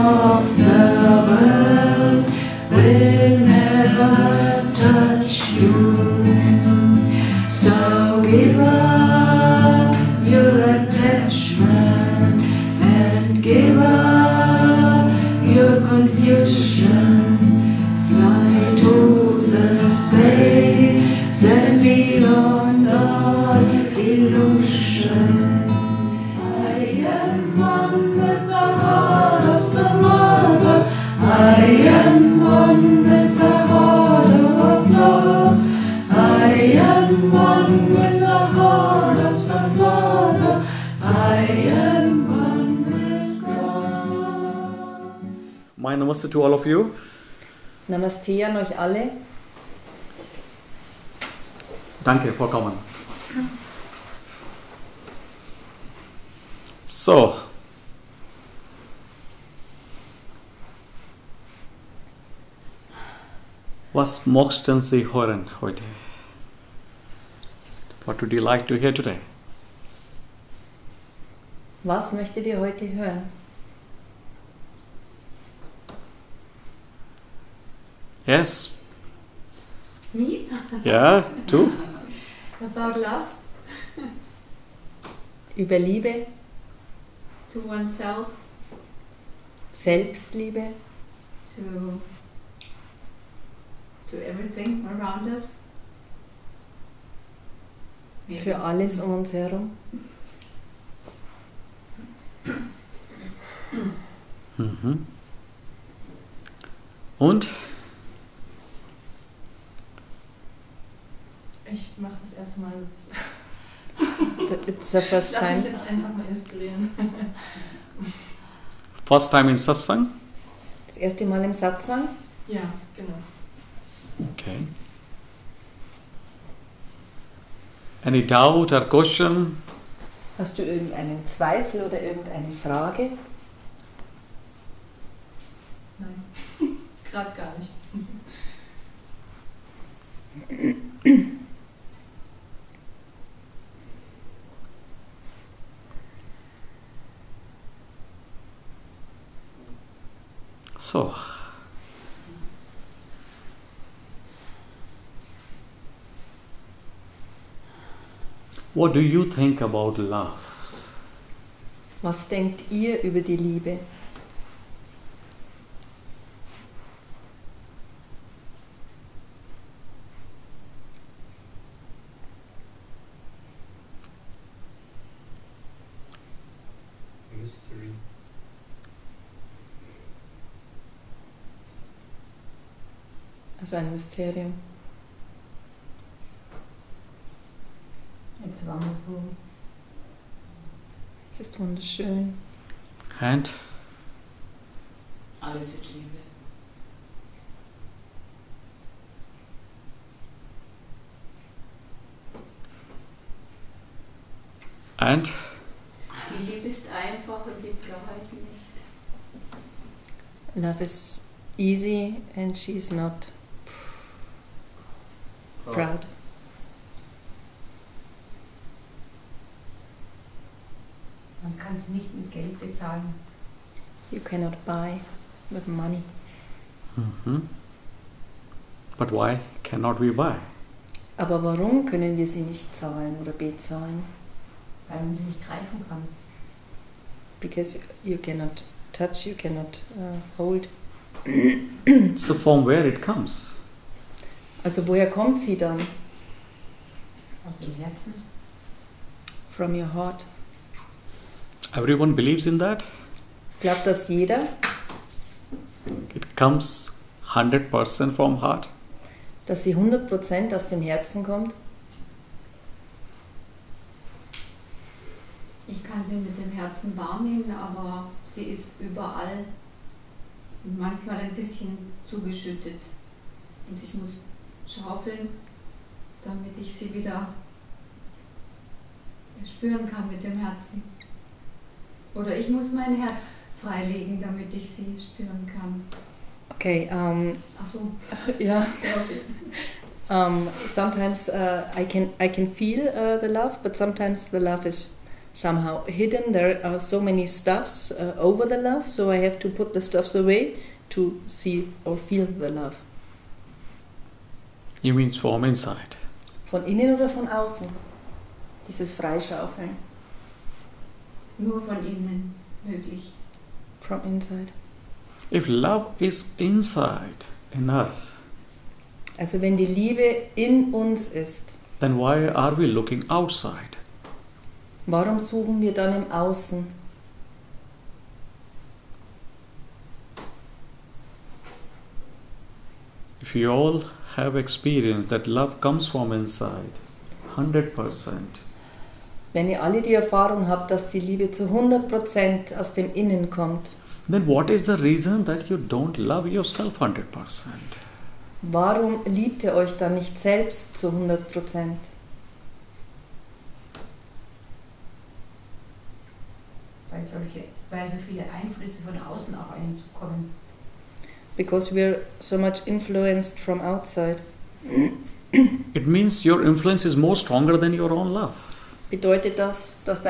of the world will never touch you. So give up your attachment and give up your confusion. Fly to the space that beyond all illusion. I am one with the heart of the mother. I am one with the heart of love. I am one with the heart of the Father. I am one with God. My namaste to all of you. Namaste an euch alle. Danke, vollkommen. So, was möchten Sie hören heute? What would you like to hear today? Was möchtet ihr heute hören? Yes? Me? Yeah, too? About love? Über Liebe, To oneself, Selbstliebe, to everything around us. Maybe. für alles um uns herum. Mhm. Und? Ich mache das erste Mal. It's the first Lass mich time. jetzt einfach mal inspirieren. First time in Satsang? Das erste Mal im Satsang. Ja, genau. Okay. Any doubt or question? Hast du irgendeinen Zweifel oder irgendeine Frage? Nein, gerade gar nicht. So. What do you think about love? Was denkt ihr über die Liebe? Mystery. Also ein Mysterium. It's wonderful. Es ist wunderschön. And? Alles ist Liebe. And? Die Liebe ist einfach und sie bereut nicht. Love is easy and she's not proud. Man kann es nicht mit Geld bezahlen. You cannot buy with money. Mhm. But why cannot we buy? Aber warum können wir sie nicht zahlen oder bezahlen? Weil man sie nicht greifen kann. Because you cannot touch, you cannot hold. So from where it comes? Also woher kommt sie dann? Aus dem Herzen. From your heart. Everyone believes in that? Glaubt das jeder, It comes 100% from heart? dass sie 100% aus dem Herzen kommt? Ich kann sie mit dem Herzen wahrnehmen, aber sie ist überall und manchmal ein bisschen zugeschüttet. Und ich muss schaufeln, damit ich sie wieder spüren kann mit dem Herzen. Oder ich muss mein Herz freilegen, damit ich sie spüren kann. Okay, Ach so. yeah. Sometimes I can feel the love, but sometimes the love is somehow hidden. There are so many stuffs over the love, so I have to put the stuffs away to see or feel the love. You mean from inside? Von innen oder von außen? Dieses Freischaufeln. Nur von innen möglich. From inside. If love is inside in us, Also wenn die Liebe in uns ist, then why are we looking outside? warum suchen wir dann im Außen? If you all have experienced that love comes from inside, 100%, Wenn ihr alle die Erfahrung habt, dass die Liebe zu 100% aus dem Innen kommt, then what is the reason that you don't love yourself 100%? warum liebt ihr euch dann nicht selbst zu 100%? Weil so viele Einflüsse von außen auf einen zukommen. Because we're so much influenced from outside. It means your influence is more stronger than your own love. Bedeutet das, dass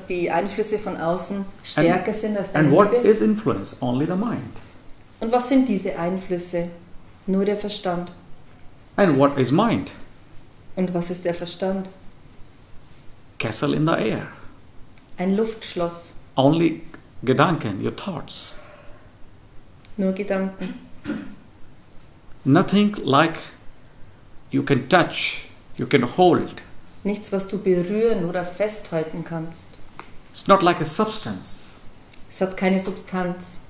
die Einflüsse von außen stärker sind als deine And what Liebe? is influence? Only the mind. Und was sind diese Einflüsse? Nur der Verstand. And what is mind? Und was ist der Verstand? Castle in the air. Ein Luftschloss. Only Gedanken, your thoughts. Nur Gedanken. Nothing like you can touch, you can hold. Nichts, was du berühren oder festhalten kannst. It's not like a substance. Es hat keine Substanz.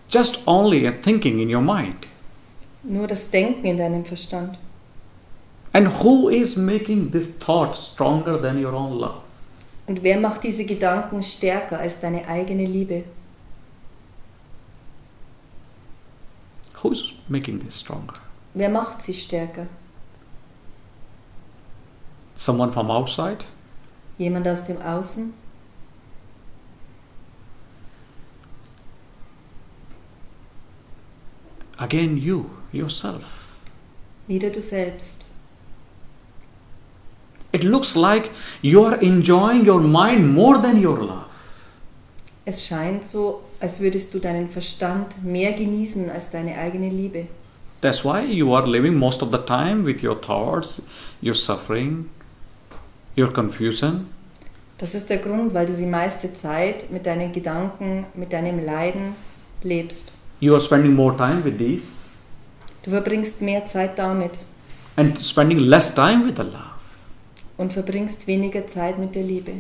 Just only a thinking in your mind. Nur das Denken in deinem Verstand. And who is making this thought stronger than your own love? Und wer macht diese Gedanken stärker als deine eigene Liebe? Who's making this stronger? Wer macht sie stärker? Someone from outside? Jemand aus dem Außen? Again, you, yourself. Wieder du selbst. It looks like you are enjoying your mind more than your love. Es scheint so, als würdest du deinen Verstand mehr genießen als deine eigene Liebe. That's why you are living most of the time with your thoughts, your suffering, your confusion. Das ist der Grund, weil du die meiste Zeit mit deinen Gedanken, mit deinem Leiden lebst. You are spending more time with these Du verbringst mehr Zeit damit and spending less time with the love. und verbringst weniger Zeit mit der Liebe.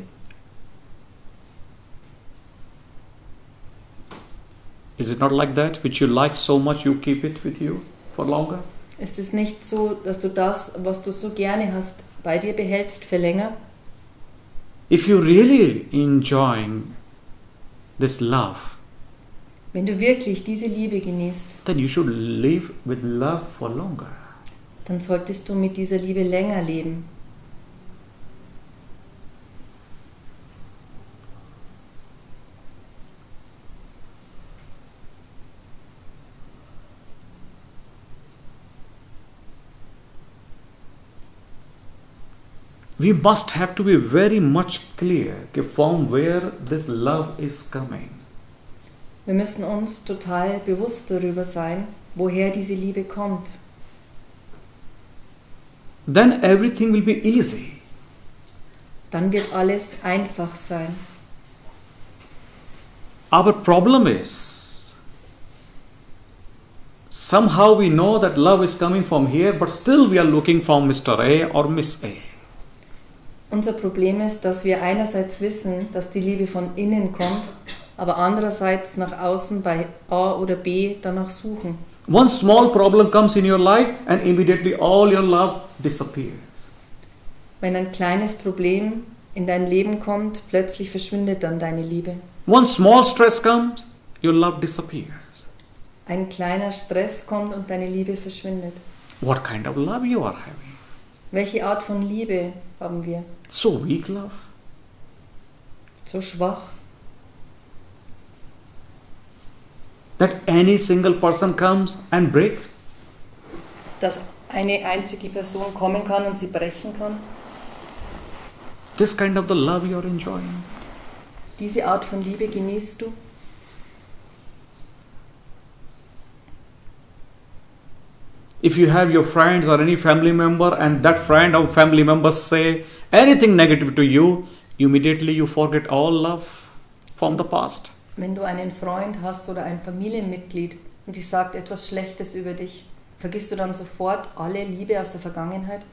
Is it not like that? Which you like so much, you keep it with you for longer? Ist es nicht so, dass du das, was du so gerne hast, bei dir behältst für länger? If you really enjoying this love, Wenn du wirklich diese Liebe genießt, then you should live with love for longer. dann solltest du mit dieser Liebe länger leben. We must have to be very much clear from where this love is coming. Wir müssen uns total bewusst darüber sein, woher diese Liebe kommt. Then everything will be easy. Dann wird alles einfach sein. Our problem is, somehow we know that love is coming from here, but still we are looking from Mr. A or Miss A. Unser Problem ist, dass wir einerseits wissen, dass die Liebe von innen kommt, aber andererseits nach außen bei A oder B danach suchen. One small problem comes in your life and immediately all your love disappears. Wenn ein kleines Problem in dein Leben kommt, plötzlich verschwindet dann deine Liebe. One small stress comes, your love disappears. Ein kleiner Stress kommt und deine Liebe verschwindet. What kind of love you are having? Welche Art von Liebe haben wir? So weak love. So schwach, That any single person comes and break. dass eine einzige Person kommen kann und sie brechen kann. This kind of the love you are enjoying. Diese Art von Liebe genießt du? If you have your friends or any family member and that friend or family member say anything negative to you, immediately you forget all love from the past. Wenn du einen Freund hast oder ein Familienmitglied und die sagt etwas Schlechtes über dich, vergisst du dann sofort alle Liebe aus der Vergangenheit?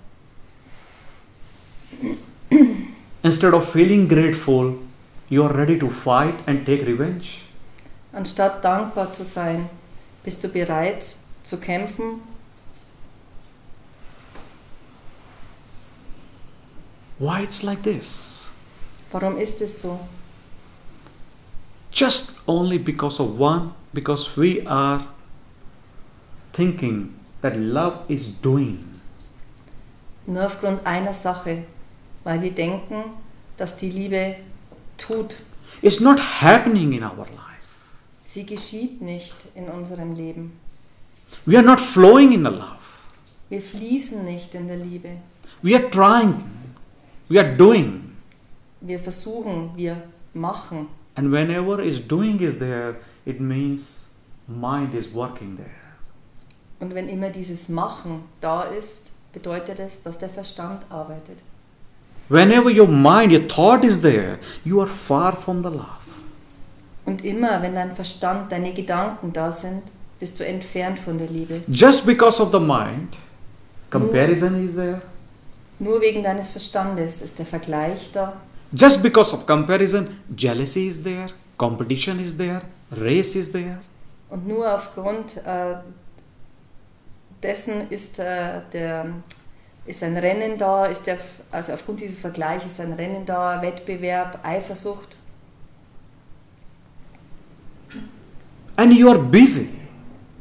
Instead of feeling grateful, you are ready to fight and take revenge. Anstatt dankbar zu sein, bist du bereit zu kämpfen? Why it's like this? Warum ist es so? Just only because we are thinking that love is doing. Nur aufgrund einer Sache, weil wir denken, dass die Liebe tut. It's not happening in our life. Sie geschieht nicht in unserem Leben. We are not flowing in the love. Wir fließen nicht in der Liebe. We are trying. We are doing. Wir versuchen, wir machen. And whenever doing is there, it means mind is working there. Und wenn immer dieses Machen da ist, bedeutet es, dass der Verstand arbeitet. Whenever your mind, your thought is there, you are far from the love. Und immer, wenn dein Verstand, deine Gedanken da sind, bist du entfernt von der Liebe. Just because of the mind, comparison is there. Nur wegen deines Verstandes ist der Vergleich da. Just because of comparison, jealousy is there, competition is there, race is there. Und nur aufgrund dessen ist ein Rennen da, also aufgrund dieses Vergleichs ist ein Rennen da, Wettbewerb, Eifersucht. And you are busy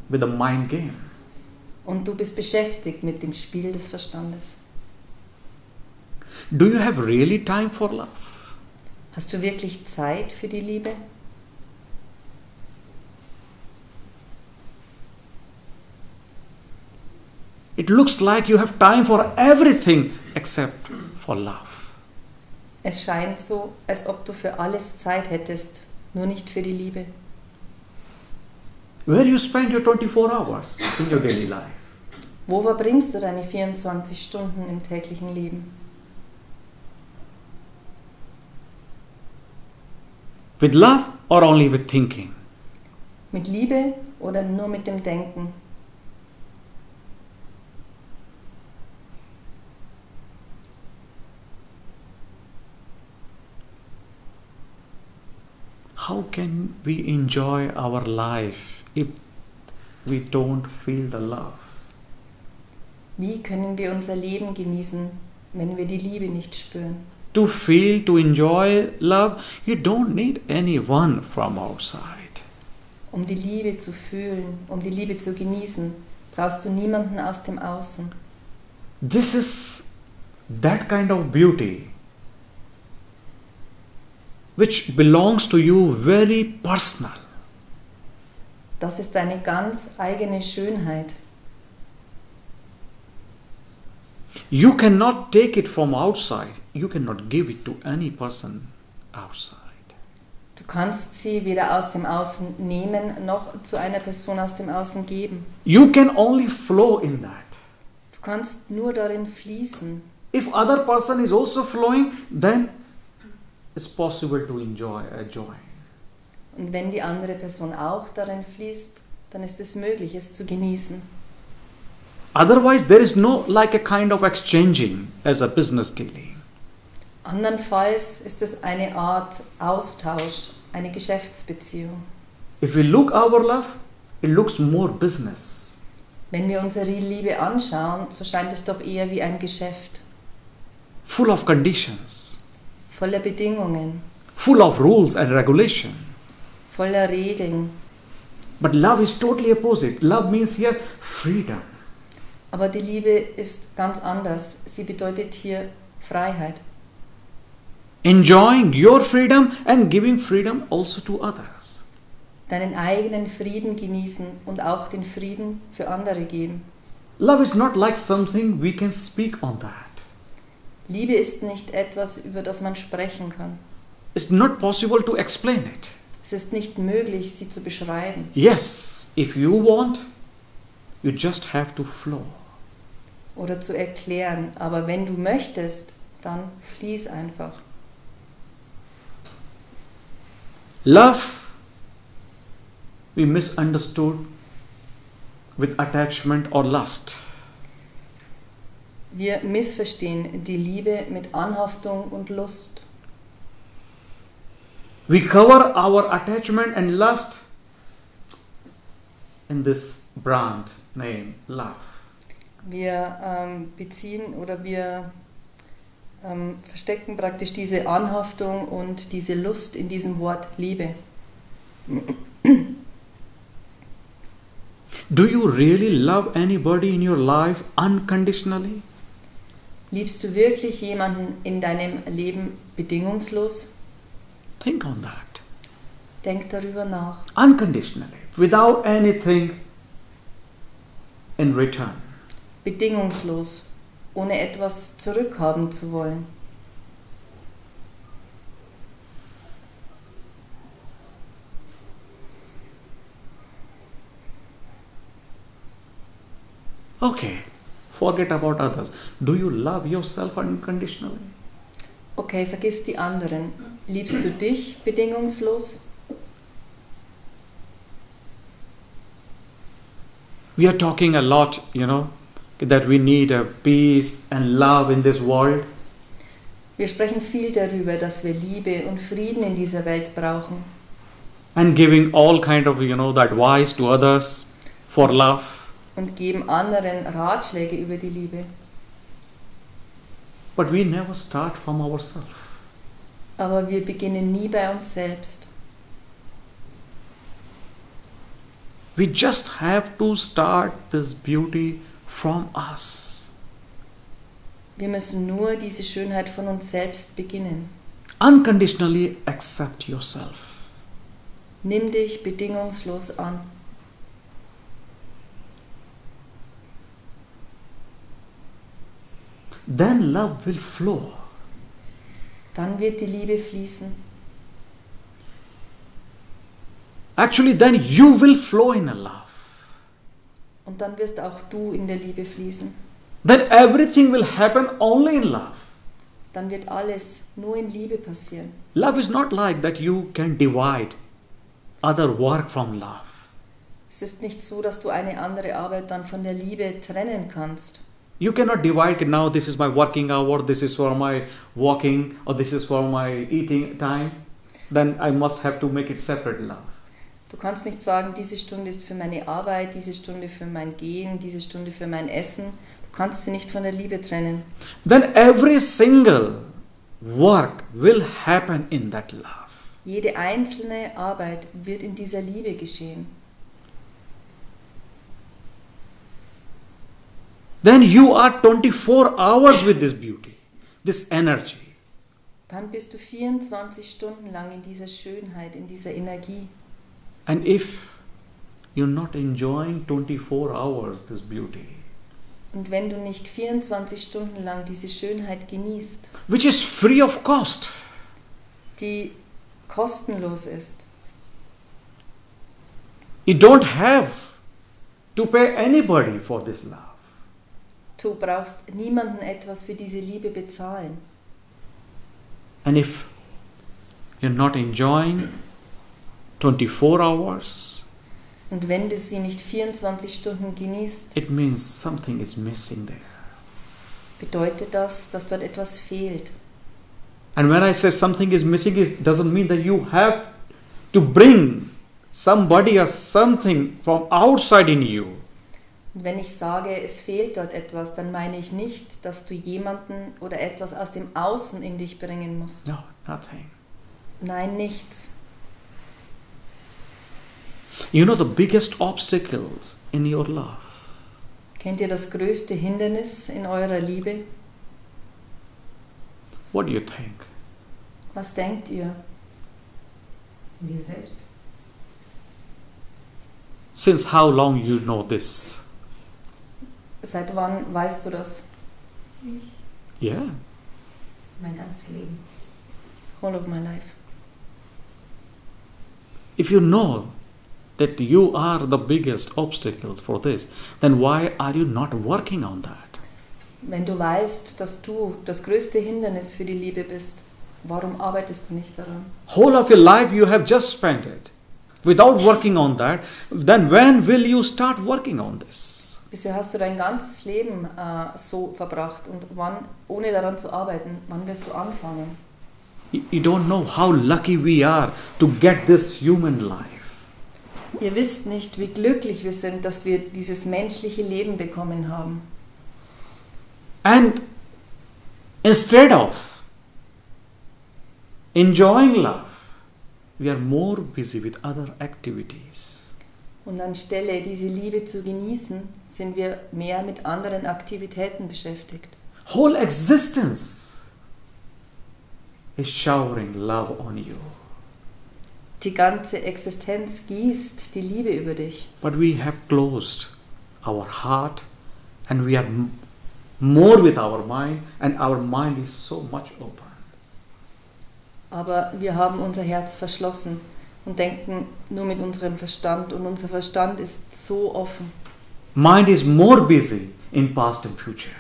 with the mind game. Und du bist beschäftigt mit dem Spiel des Verstandes. Do you have really time for love? Hast du wirklich Zeit für die Liebe? It looks like you have time for everything except for love. Es scheint so, als ob du für alles Zeit hättest, nur nicht für die Liebe. Where you spend your 24 hours in your daily life? Wo verbringst du deine 24 Stunden im täglichen Leben? With love or only with thinking? Mit Liebe oder nur mit dem Denken? How can we enjoy our life if we don't feel the love? Wie können wir unser Leben genießen, wenn wir die Liebe nicht spüren? To feel, to enjoy love, you don't need anyone from outside. Um die Liebe zu fühlen, um die Liebe zu genießen, brauchst du niemanden aus dem Außen. This is that kind of beauty which belongs to you very personal. Das ist deine ganz eigene Schönheit. You cannot take it from outside. You cannot give it to any person outside. Du kannst sie weder aus dem Außen nehmen, noch zu einer Person aus dem Außen geben. You can only flow in that. Du kannst nur darin fließen. If other person is also flowing, then it's possible to enjoy. Und wenn die andere Person auch darin fließt, dann ist es möglich, es zu genießen. Otherwise, there is no like a kind of exchanging as a business dealing. Andernfalls ist es eine Art Austausch, eine Geschäftsbeziehung. If we look our love, it looks more business. Wenn wir unsere Liebe anschauen, so scheint es doch eher wie ein Geschäft. Full of conditions. Voller Bedingungen. Full of rules and regulation. Voller Regeln. But love is totally opposite. Love means here freedom. Aber die Liebe ist ganz anders. Sie bedeutet hier Freiheit. Enjoying your freedom and giving freedom also to others. Deinen eigenen Frieden genießen und auch den Frieden für andere geben. Love is not like something we can speak on that. Liebe ist nicht etwas, über das man sprechen kann. It's not possible to explain it. Es ist nicht möglich, sie zu beschreiben. Yes, if you want, you just have to flow. Oder zu erklären. Aber wenn du möchtest, dann fließ einfach. Love, we misunderstood with attachment or lust. Wir missverstehen die Liebe mit Anhaftung und Lust. We cover our attachment and lust in this brand name, love. Wir beziehen oder wir verstecken praktisch diese Anhaftung und diese Lust in diesem Wort Liebe. Do you really love anybody in your life unconditionally? Liebst du wirklich jemanden in deinem Leben bedingungslos? Think on that. Denk darüber nach. Unconditionally, without anything in return. Bedingungslos, ohne etwas zurückhaben zu wollen. Okay, forget about others. Do you love yourself unconditionally? Okay, vergiss die anderen. Liebst du dich bedingungslos? We are talking a lot, that we need a peace and love in this world. Wir sprechen viel darüber, dass wir Liebe und Frieden in dieser Welt brauchen. And giving all kind of, the advice to others for love. Und geben anderen Ratschläge über die Liebe. But we never start from ourselves. Aber wir beginnen nie bei uns selbst. We just have to start this beauty from us. Wir müssen nur diese Schönheit von uns selbst beginnen. Unconditionally accept yourself. Nimm dich bedingungslos an. Then love will flow. Dann wird die Liebe fließen. Actually, then you will flow in a love. Und dann wirst auch du in der Liebe fließen. Then everything will happen only in love. Dann wird alles nur in Liebe passieren. Love is not like that you can divide other work from love. Es ist nicht so, dass du eine andere Arbeit dann von der Liebe trennen kannst. You cannot divide, now this is my working hour, this is for my walking, or this is for my eating time. Then I must have to make it separate love. Du kannst nicht sagen, diese Stunde ist für meine Arbeit, diese Stunde für mein Gehen, diese Stunde für mein Essen. Du kannst sie nicht von der Liebe trennen. Then every single work will happen in that love. Jede einzelne Arbeit wird in dieser Liebe geschehen. Then you are 24 hours with this beauty, this energy. Dann bist du 24 Stunden lang in dieser Schönheit, in dieser Energie. And if you're not enjoying 24 hours this beauty, Und wenn du nicht 24 Stunden lang diese Schönheit genießt, which is free of cost, die kostenlos ist, you don't have to pay anybody for this love. du brauchst niemanden etwas für diese Liebe bezahlen. And if you're not enjoying 24 hours, Und wenn du sie nicht 24 Stunden genießt, it means something is missing there. bedeutet das, dass dort etwas fehlt. And when I say something is missing, it doesn't mean that you have to bring somebody or something from outside in you. Und wenn ich sage, es fehlt dort etwas, dann meine ich nicht, dass du jemanden oder etwas aus dem Außen in dich bringen musst. No, nothing. Nein, nichts. You know the biggest obstacles in your love? Kennt ihr das größte Hindernis in eurer Liebe? What do you think? Was denkt ihr? In dir selbst. Since how long you know this? Seit wann weißt du das? Yeah. Mein ganzes Leben. Whole of my life. If you know that you are the biggest obstacle for this, then why are you not working on that? Wenn du weißt, dass du das größte Hindernis für die Liebe bist, warum arbeitest du nicht daran? Whole of your life you have just spent it without working on that, then when will you start working on this? Bisher hast du dein ganzes Leben so verbracht und wann, ohne daran zu arbeiten, wann wirst du anfangen? You don't know how lucky we are to get this human life. Ihr wisst nicht, wie glücklich wir sind, dass wir dieses menschliche Leben bekommen haben. And instead of enjoying love, we are more busy with other activities. Und anstelle diese Liebe zu genießen, sind wir mehr mit anderen Aktivitäten beschäftigt. Whole existence is showering love on you. Die ganze Existenz gießt die Liebe über dich. But we have closed our heart and we are more with our mind, and our mind is so much open. Aber wir haben unser Herz verschlossen und denken nur mit unserem Verstand, und unser Verstand ist so offen. Mind is more busy in past and future.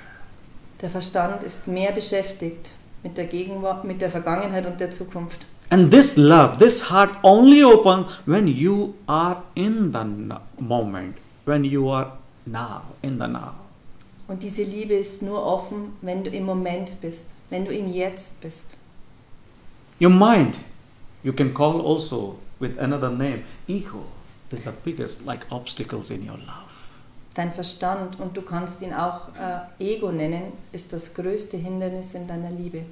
Der Verstand ist mehr beschäftigt mit der Gegenwart, mit der Vergangenheit und der Zukunft. And this love, this heart only opens when you are in the moment, when you are now, in the now. Und diese Liebe ist nur offen, wenn du im Moment bist, wenn du im Jetzt bist. Your mind, you can call also with another name, ego, is the biggest like obstacles in your love. Dein Verstand, und du kannst ihn auch Ego nennen, ist das größte Hindernis in deiner Liebe.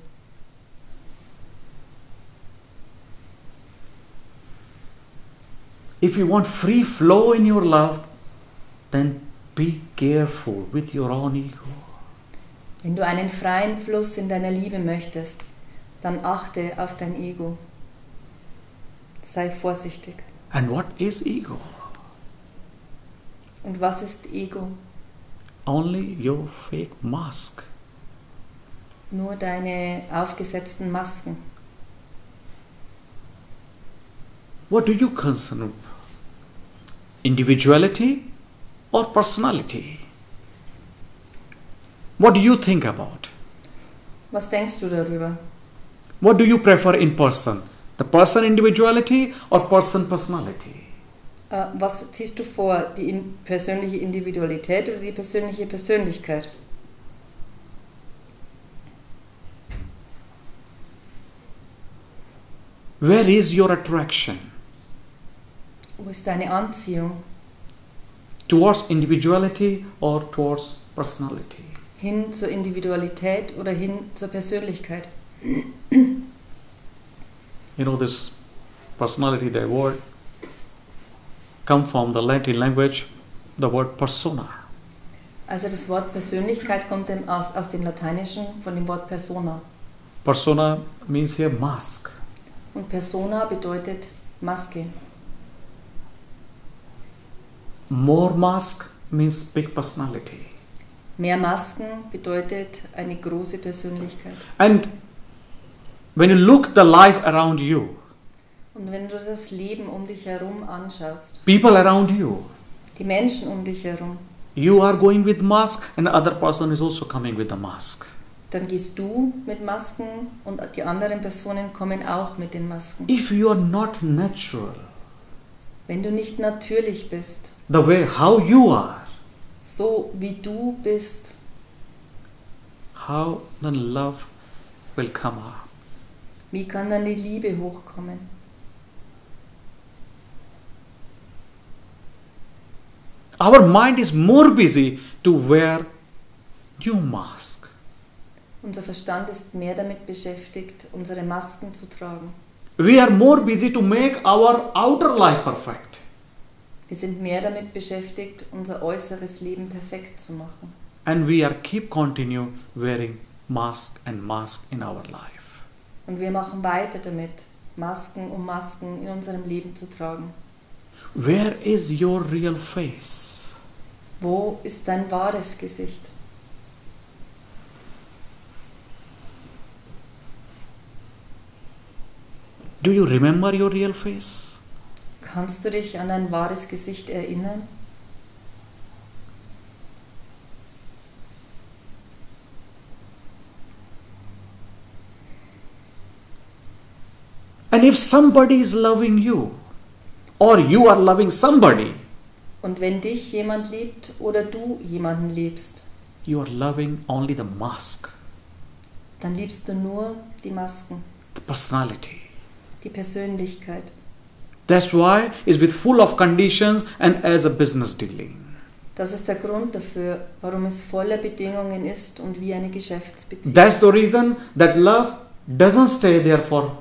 If you want free flow in your love, then be careful with your own ego. Wenn du einen freien Fluss in deiner Liebe möchtest, dann achte auf dein Ego. Sei vorsichtig. And what is ego? Und was ist Ego? Only your fake mask. Nur deine aufgesetzten Masken. What do you consider? Individuality or personality? What do you think about? Was denkst du darüber? What do you prefer in person? The person individuality or person personality? Was ziehst du vor? Die persönliche Individualität oder die persönliche Persönlichkeit? Where is your attraction? Wo ist deine Anziehung? Towards individuality or towards personality? Hin zur Individualität oder hin zur Persönlichkeit? You know, this personality, the word, come from the Latin language, the word persona. Also das Wort Persönlichkeit kommt aus dem Lateinischen von dem Wort persona. Persona means here mask. Und persona bedeutet Maske. More mask means big personality. Mehr Masken bedeutet eine große Persönlichkeit. And when you look the life around you, Und wenn du das Leben um dich herum anschaust, people around you, die Menschen um dich herum, you are going with mask and the other person is also coming with the mask. dann gehst du mit Masken und die anderen Personen kommen auch mit den Masken. If you are not natural, Wenn du nicht natürlich bist, the way how you are, so wie du bist, how then love will come up. wie kann dann die Liebe hochkommen? Our mind is more busy to wear new mask. Unser Verstand ist mehr damit beschäftigt, unsere Masken zu tragen. We are more busy to make our outer life perfect. Wir sind mehr damit beschäftigt, unser äußeres Leben perfekt zu machen. And we are keep continue wearing mask and mask in our life. Und wir machen weiter damit, Masken um Masken in unserem Leben zu tragen. Where is your real face? Wo ist dein wahres Gesicht? Do you remember your real face? Kannst du dich an dein wahres Gesicht erinnern? And if somebody is loving you, or you are loving somebody, Und wenn dich jemand liebt oder du jemanden liebst, you are loving only the mask, dann liebst du nur die Masken, the personality. die Persönlichkeit. That's why it's with full of conditions and as a business dealing. Das ist der Grund dafür, warum es voller Bedingungen ist und wie eine Geschäftsbeziehung. That's the reason that love doesn't stay there for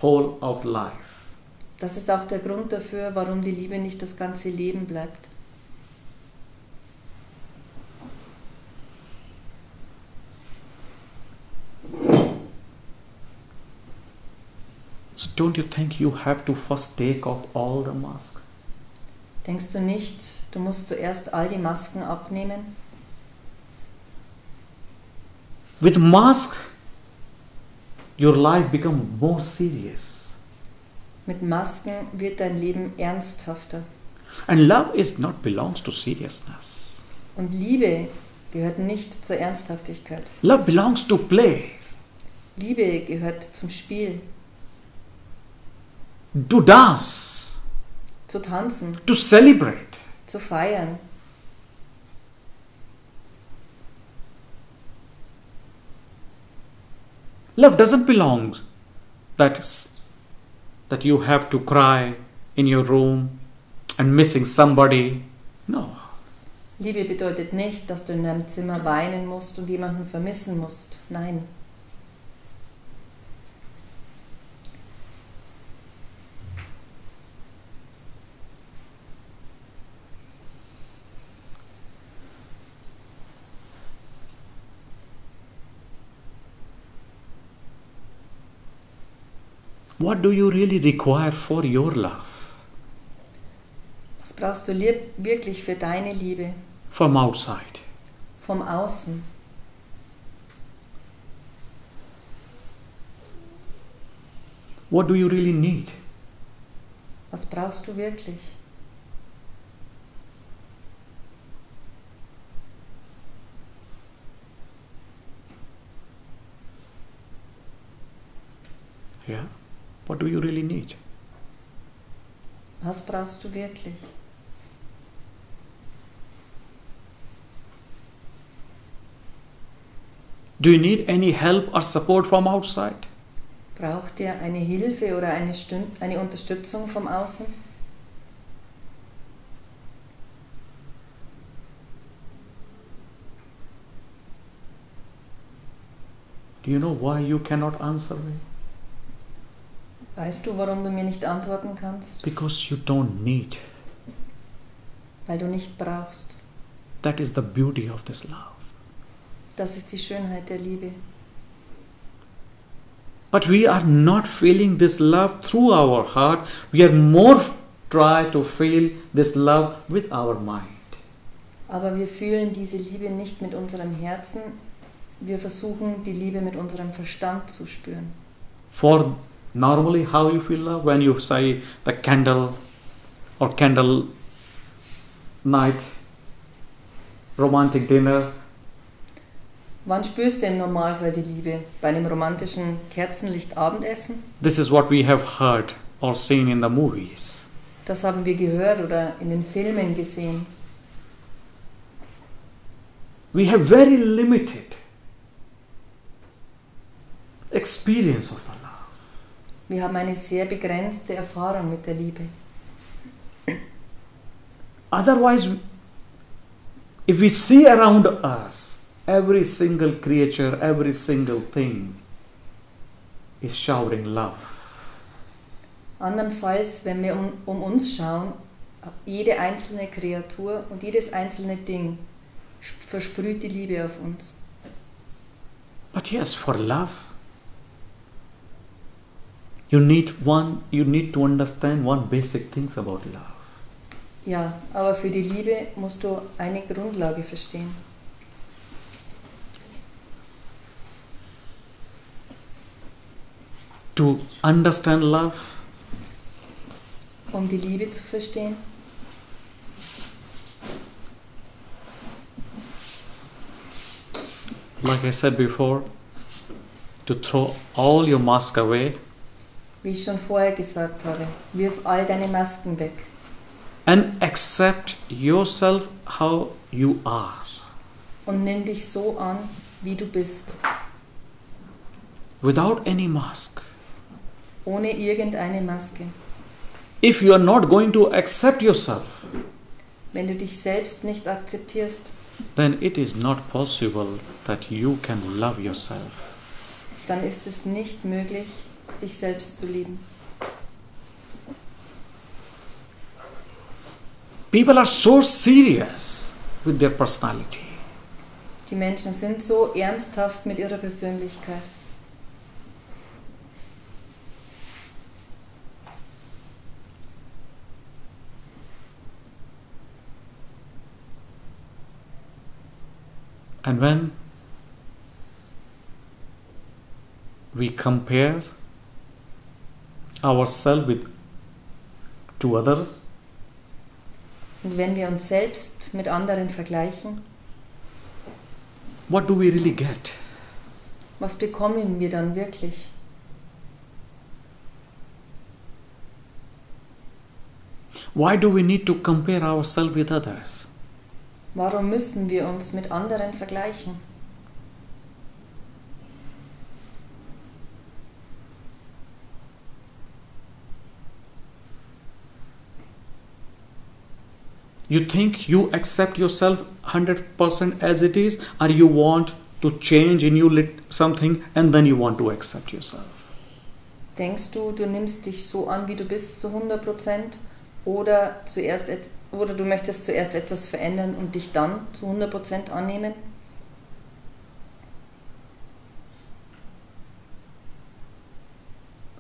whole of life. Das ist auch der Grund dafür, warum die Liebe nicht das ganze Leben bleibt. So don't you think you have to first take off all the masks? Denkst du nicht, du musst zuerst all die Masken abnehmen? With mask, your life becomes more serious. Mit Masken wird dein Leben ernsthafter. And love is not belongs to seriousness. Und Liebe gehört nicht zur Ernsthaftigkeit. Love belongs to play, Liebe gehört zum Spiel, to dance, zu tanzen, to celebrate. zu feiern. Love doesn't belong that you have to cry in your room and missing somebody. No. Liebe bedeutet nicht, dass du in deinem Zimmer weinen musst und jemanden vermissen musst. Nein. What do you really require for your love? Was brauchst du wirklich für deine Liebe? From outside. Vom Außen. What do you really need? Was brauchst du wirklich? Yeah. What do you really need? Was brauchst du wirklich? Do you need any help or support from outside? Braucht ihr eine Hilfe oder eine Unterstützung vom Außen? Do you know why you cannot answer me? Weißt du, warum du mir nicht antworten kannst? Because you don't need. Weil du nicht brauchst. That is the beauty of this love. Das ist die Schönheit der Liebe. But we are not feeling this love through our heart. We are more try to feel this love with our mind. Aber wir fühlen diese Liebe nicht mit unserem Herzen. Wir versuchen, die Liebe mit unserem Verstand zu spüren. For normally how you feel love when you say the candle or candle night, romantic dinner. Wann spürst du im Normalfall die Liebe? Bei einem romantischen Kerzenlicht-Abendessen? This is what we have heard or seen in the movies. Das haben wir gehört oder in den Filmen gesehen. We have very limited experience of the love. Wir haben eine sehr begrenzte Erfahrung mit der Liebe. Otherwise, if we see around us, every single creature, every single thing is showering love. Andernfalls, wenn wir um uns schauen, jede einzelne Kreatur und jedes einzelne Ding versprüht die Liebe auf uns. But yes, for love, you need to understand one basic things about love. Ja, aber für die Liebe musst du eine Grundlage verstehen. to understand love, um die Liebe zu verstehen. like I said before, to throw all your mask away Wie ich schon vorher gesagt habe, wirf all deine Masken weg and accept yourself how you are. und nimm dich so an, wie du bist, Without any mask. ohne irgendeine Maske. If you are not going to accept yourself, Wenn du dich selbst nicht akzeptierst, then it is not possible that you can love yourself. dann ist es nicht möglich, dich selbst zu lieben. People are so serious with their personality. Die Menschen sind so ernsthaft mit ihrer Persönlichkeit. And when we compare ourselves with to others, Und wenn wir uns selbst mit anderen vergleichen, what do we really get? was bekommen wir dann wirklich? Why do we need to compare ourselves with others? Warum müssen wir uns mit anderen vergleichen? You think you accept yourself 100% as it is, or you want to change in you something and then you want to accept yourself? Denkst du, du nimmst dich so an, wie du bist, zu 100%, oder du möchtest zuerst etwas verändern und dich dann zu 100% annehmen?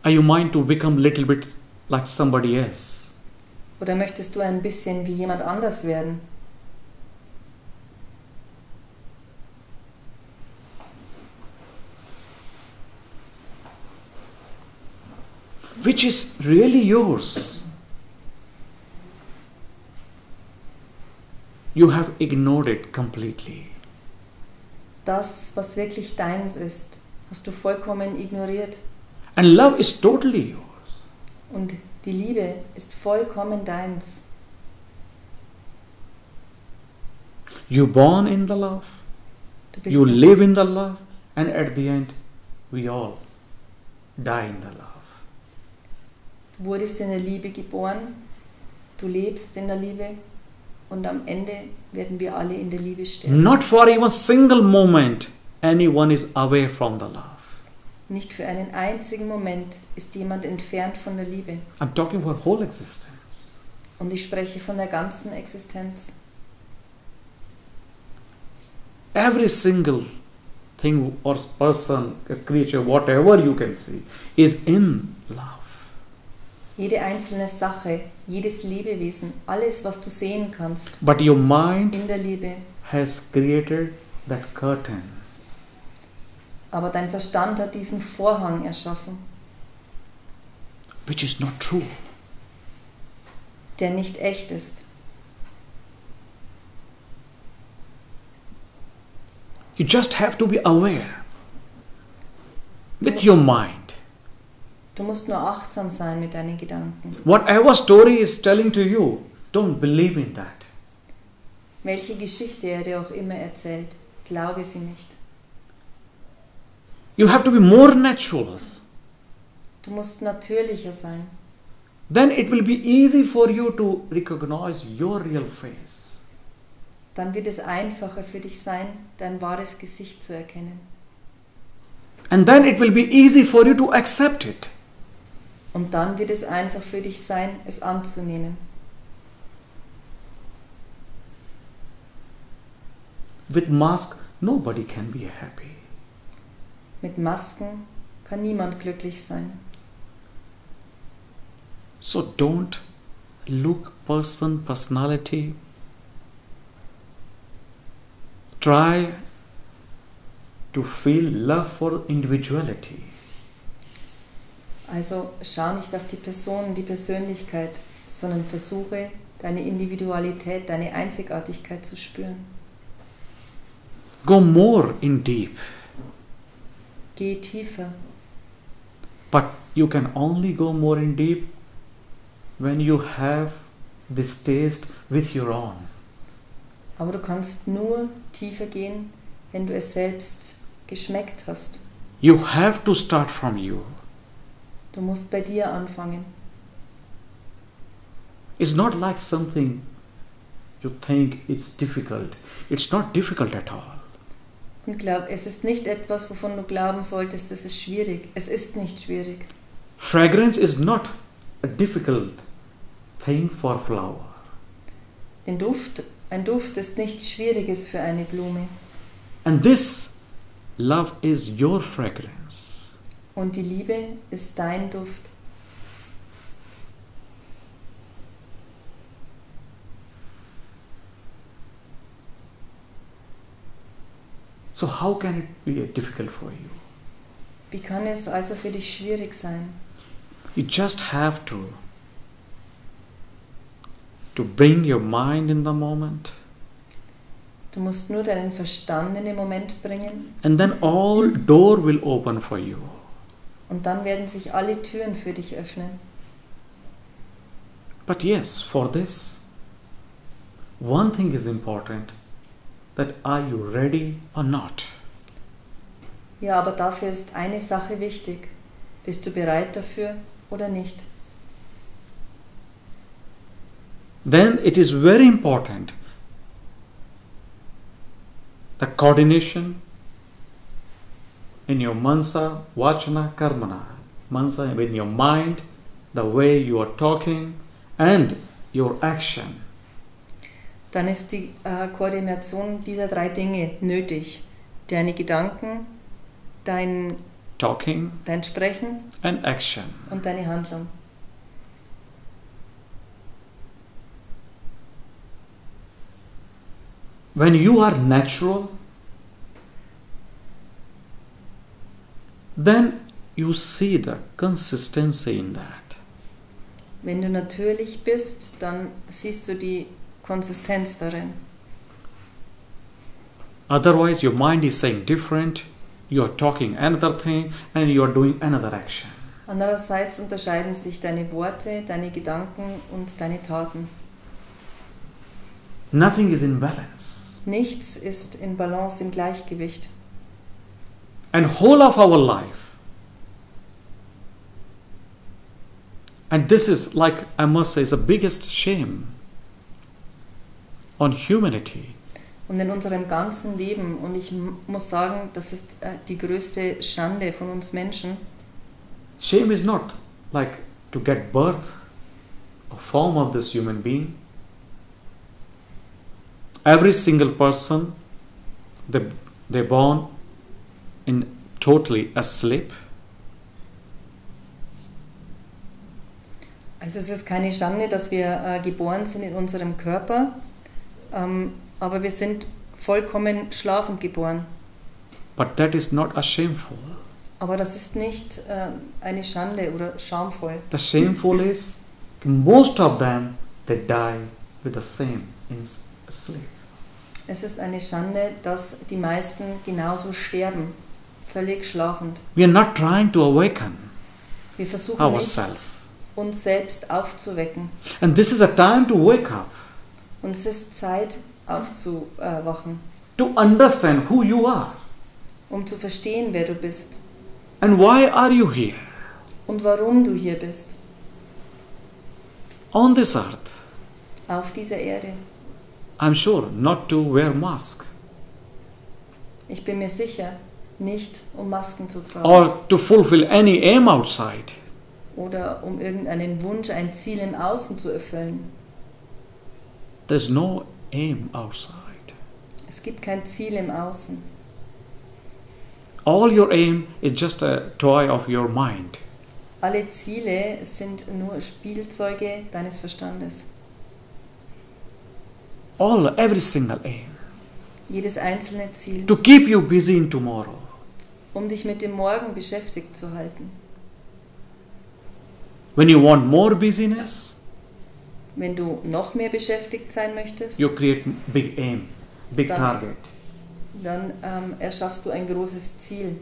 Are you mind to become a little bit like somebody else? Oder möchtest du ein bisschen wie jemand anders werden? Which is really yours? You have ignored it completely. Das, was wirklich deins ist, hast du vollkommen ignoriert. And love is totally yours. Und die Liebe ist vollkommen deins. You born in the love, Du bist, you live in the love, and at the end, we all die in the love. du wurdest in der Liebe geboren, du lebst in der Liebe und am Ende werden wir alle in der Liebe sterben. Not for even a single moment anyone is away from the love. Nicht für einen einzigen Moment ist jemand entfernt von der Liebe. I'm talking for whole existence. Und ich spreche von der ganzen Existenz. Every single thing or person, a creature, whatever you can see, is in love. Jede einzelne Sache, jedes Lebewesen, alles, was du sehen kannst, But your ist mind in der Liebe. has created that curtain. Aber dein Verstand hat diesen Vorhang erschaffen, Which is not true. der nicht echt ist. You just have to be aware with your mind. Du musst nur achtsam sein mit deinen Gedanken. Whatever story is telling to you, don't believe in that. Welche Geschichte er dir auch immer erzählt, glaube sie nicht. You have to be more natural. Du musst natürlicher sein. Then it will be easy for you to recognize your real face. Dann wird es einfacher für dich sein, dein wahres Gesicht zu erkennen. And then it will be easy for you to accept it. Und dann wird es einfach für dich sein, es anzunehmen. With mask, nobody can be happy. Mit Masken kann niemand glücklich sein. So don't look personality. Try to feel love for individuality. Also schau nicht auf die Person, die Persönlichkeit, sondern versuche, deine Individualität, deine Einzigartigkeit zu spüren. Go more in deep. Geh tiefer. But you can only go more in deep when you have this taste with your own. Aber du kannst nur tiefer gehen, wenn du es selbst geschmeckt hast. You have to start from you. Du musst bei dir anfangen. It's not like something you think it's difficult. It's not difficult at all. Und glaub, es ist nicht etwas, wovon du glauben solltest, es ist schwierig. Es ist nicht schwierig. Fragrance is not a difficult thing for flower. Ein Duft ist nichts Schwieriges für eine Blume. And this love is your fragrance. Und die Liebe ist dein Duft. So how can it be difficult for you? Wie kann es also für dich schwierig sein? You just have to bring your mind in the moment, Du musst nur deinen Verstand in den Moment bringen and then all door will open for you. und dann werden sich alle Türen für dich öffnen. But yes, for this, one thing is important, that are you ready or not? Ja, aber dafür ist eine Sache wichtig. Bist du bereit dafür oder nicht? Then it is very important, the coordination in your mansa, vachana, karmana. Mansa in your mind, the way you are talking, and your action. Dann ist die Koordination dieser 3 Dinge nötig. Deine Gedanken, dein Talking Sprechen and action. und deine Handlung. When you are natural, then you see the consistency in that. Wenn du natürlich bist, dann siehst du die Konsistenz darin. Otherwise, your mind is saying different, you are talking another thing, and you are doing another action. Andererseits unterscheiden sich deine Worte, deine Gedanken und deine Taten. Nothing is in balance. Nichts ist in Balance, im Gleichgewicht. And whole of our life, and this is, like I must say, is the biggest shame on humanity. Und in unserem ganzen Leben, und ich muss sagen, das ist die größte Schande von uns Menschen. Shame is not like to get birth or form of this human being. Every single person, they born in totally asleep. Also es ist keine Schande, dass wir geboren sind in unserem Körper, aber wir sind vollkommen schlafend geboren. But that is not a shameful. Aber das ist nicht eine Schande oder schamvoll. The shameful is most of them, they die with the same in sleep. Es ist eine Schande, dass die meisten genauso sterben, völlig schlafend. We are not trying to awaken Wir versuchen ourselves. nicht, uns selbst aufzuwecken. And this is a time to wake up, Und es ist Zeit, aufzuwachen, to understand who you are um zu verstehen, wer du bist and why are you here und warum du hier bist, on this earth. auf dieser Erde. I'm sure not to wear mask Ich bin mir sicher, nicht um Masken zu tragen or to fulfill any aim outside. oder um irgendeinen Wunsch, ein Ziel im Außen zu erfüllen. There's no aim outside. Es gibt kein Ziel im Außen. All your aim is just a toy of your mind. Alle Ziele sind nur Spielzeuge deines Verstandes. Every single aim. Jedes einzelne Ziel, To keep you busy in tomorrow. um dich mit dem Morgen beschäftigt zu halten. When you want more busyness, Wenn du noch mehr beschäftigt sein möchtest, you create big aim, big Dann- target. dann erschaffst du ein großes Ziel.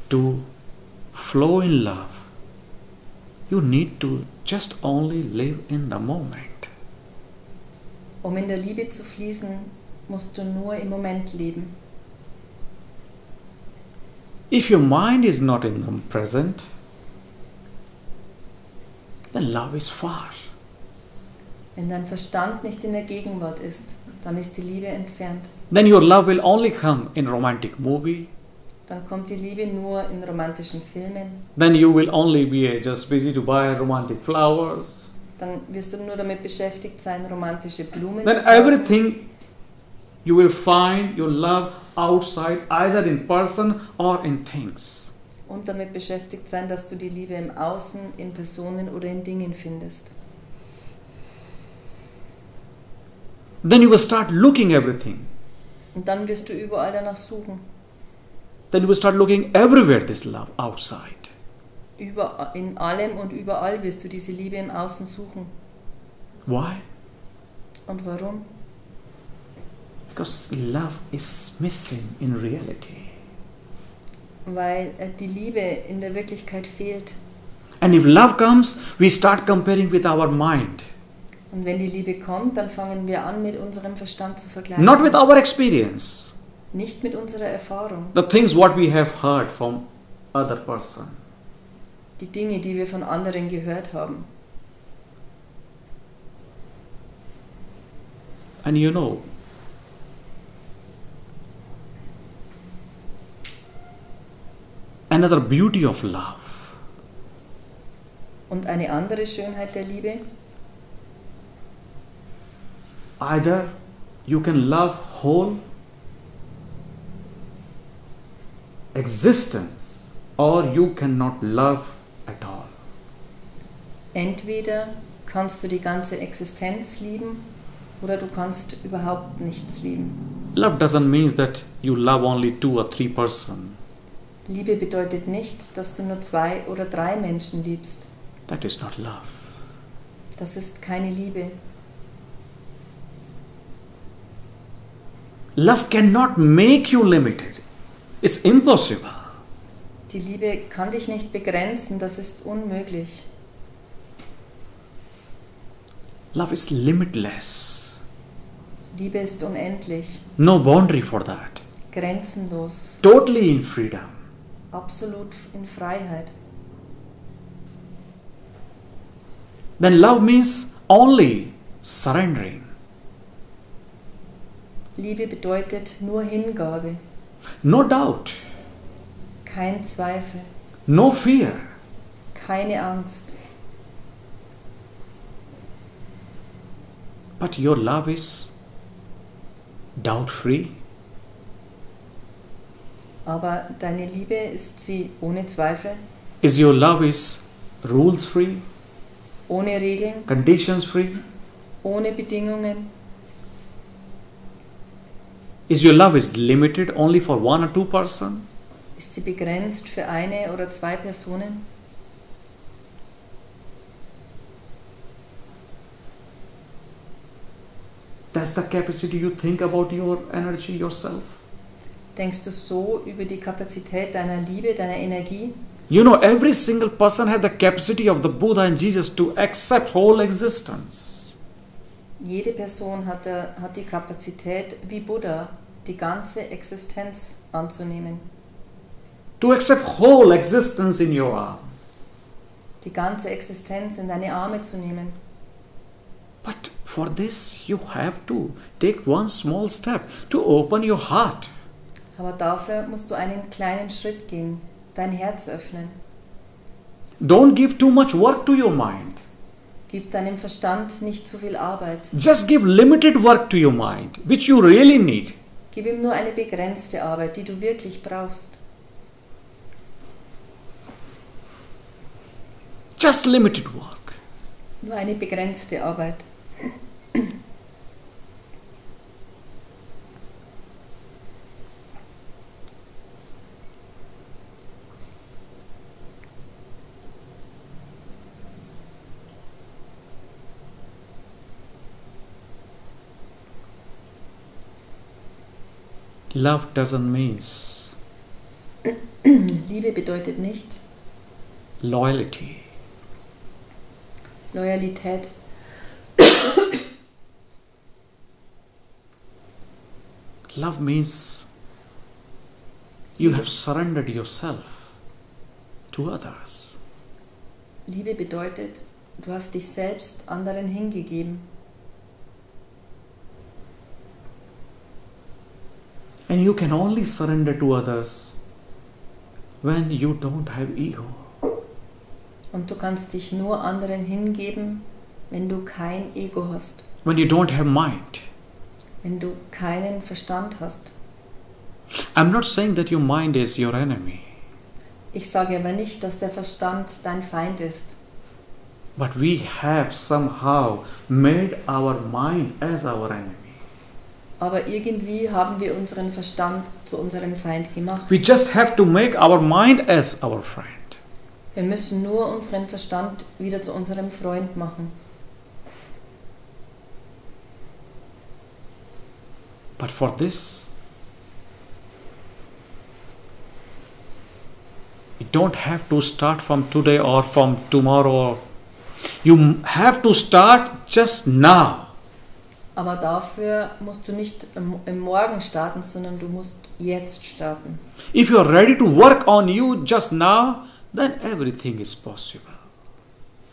To flow in love, you need to just only live in the moment. Um in der Liebe zu fließen, musst du nur im Moment leben. If your mind is not in the present, then love is far. Wenn dein Verstand nicht in der Gegenwart ist, dann ist die Liebe entfernt. Then your love will only come in romantic movie. Dann kommt die Liebe nur in romantischen Filmen. Then you will only be just busy to buy romantic flowers. Dann wirst du nur damit beschäftigt sein, romantische Blumen Then zu kaufen. everything you will find your love outside, either in person or in things. Und damit beschäftigt sein, dass du die Liebe im Außen, in Personen oder in Dingen findest. Then you will start looking everything. Und dann wirst du überall danach suchen. Then you will start looking everywhere this love outside. In allem und überall wirst du diese Liebe im Außen suchen. Why? Und warum? Because love is missing in reality. Weil die Liebe in der Wirklichkeit fehlt. And if love comes, we start comparing with our mind, Und wenn die Liebe kommt, dann fangen wir an, mit unserem Verstand zu vergleichen. not with our experience. Nicht mit unserer Erfahrung. The things what we have heard from other person. Die Dinge, die wir von anderen gehört haben. And you know, another beauty of love Und eine andere Schönheit der Liebe, either you can love whole existence or you cannot love at all. entweder kannst du die ganze Existenz lieben oder du kannst überhaupt nichts lieben. Love doesn't mean that you love only 2 or 3 person. Liebe bedeutet nicht, dass du nur 2 oder 3 Menschen liebst. That is not love. Das ist keine Liebe. Love cannot make you limited. It's impossible. Die Liebe kann dich nicht begrenzen, das ist unmöglich. Love is limitless. Liebe ist unendlich, No boundary for that. grenzenlos, Totally in freedom. absolut in Freiheit. Then love means only surrendering. Liebe bedeutet nur Hingabe, No doubt. kein Zweifel, No fear. keine Angst. But your love is doubt-free. Aber deine Liebe, ist sie ohne Zweifel, Is your love is rules-free, ohne Regeln, conditions-free? ohne Bedingungen? Is your love is limited only for 1 or 2 person? Ist sie begrenzt für 1 oder 2 Personen? That's the capacity you think about your energy yourself. Denkst du so über die Kapazität deiner Liebe, deiner Energie? You know, every single person has the capacity of the Buddha and Jesus to accept whole existence. Jede Person hat die Kapazität, wie Buddha, die ganze Existenz anzunehmen. To accept whole existence in your arm. Die ganze Existenz in deine Arme zu nehmen. But for this you have to take one small step to open your heart. Aber dafür musst du einen kleinen Schritt gehen, dein Herz öffnen. Don't give too much work to your mind. Gib deinem Verstand nicht zu viel Arbeit. Just give limited work to your mind, which you really need. Gib ihm nur eine begrenzte Arbeit, die du wirklich brauchst. Just limited work. Nur eine begrenzte Arbeit. Love doesn't mean Liebe bedeutet nicht loyalty. Loyalität. Love means you have surrendered yourself to others. Liebe bedeutet, du hast dich selbst anderen hingegeben. And you can only surrender to others when you don't have ego. Und du kannst dich nur anderen hingeben, wenn du kein Ego hast, When you don't have mind. wenn du keinen Verstand hast. I'm not saying that your mind is your enemy, Ich sage aber nicht, dass der Verstand dein Feind ist. but we have somehow made our mind as our enemy. Aber irgendwie haben wir unseren Verstand zu unserem Feind gemacht. We just have to make our mind as our friend. Wir müssen nur unseren Verstand wieder zu unserem Freund machen. But for this, you don't have to start from today or from tomorrow. You have to start just now. Aber dafür musst du nicht im Morgen starten, sondern du musst jetzt starten. If you are ready to work on you just now, then everything is possible.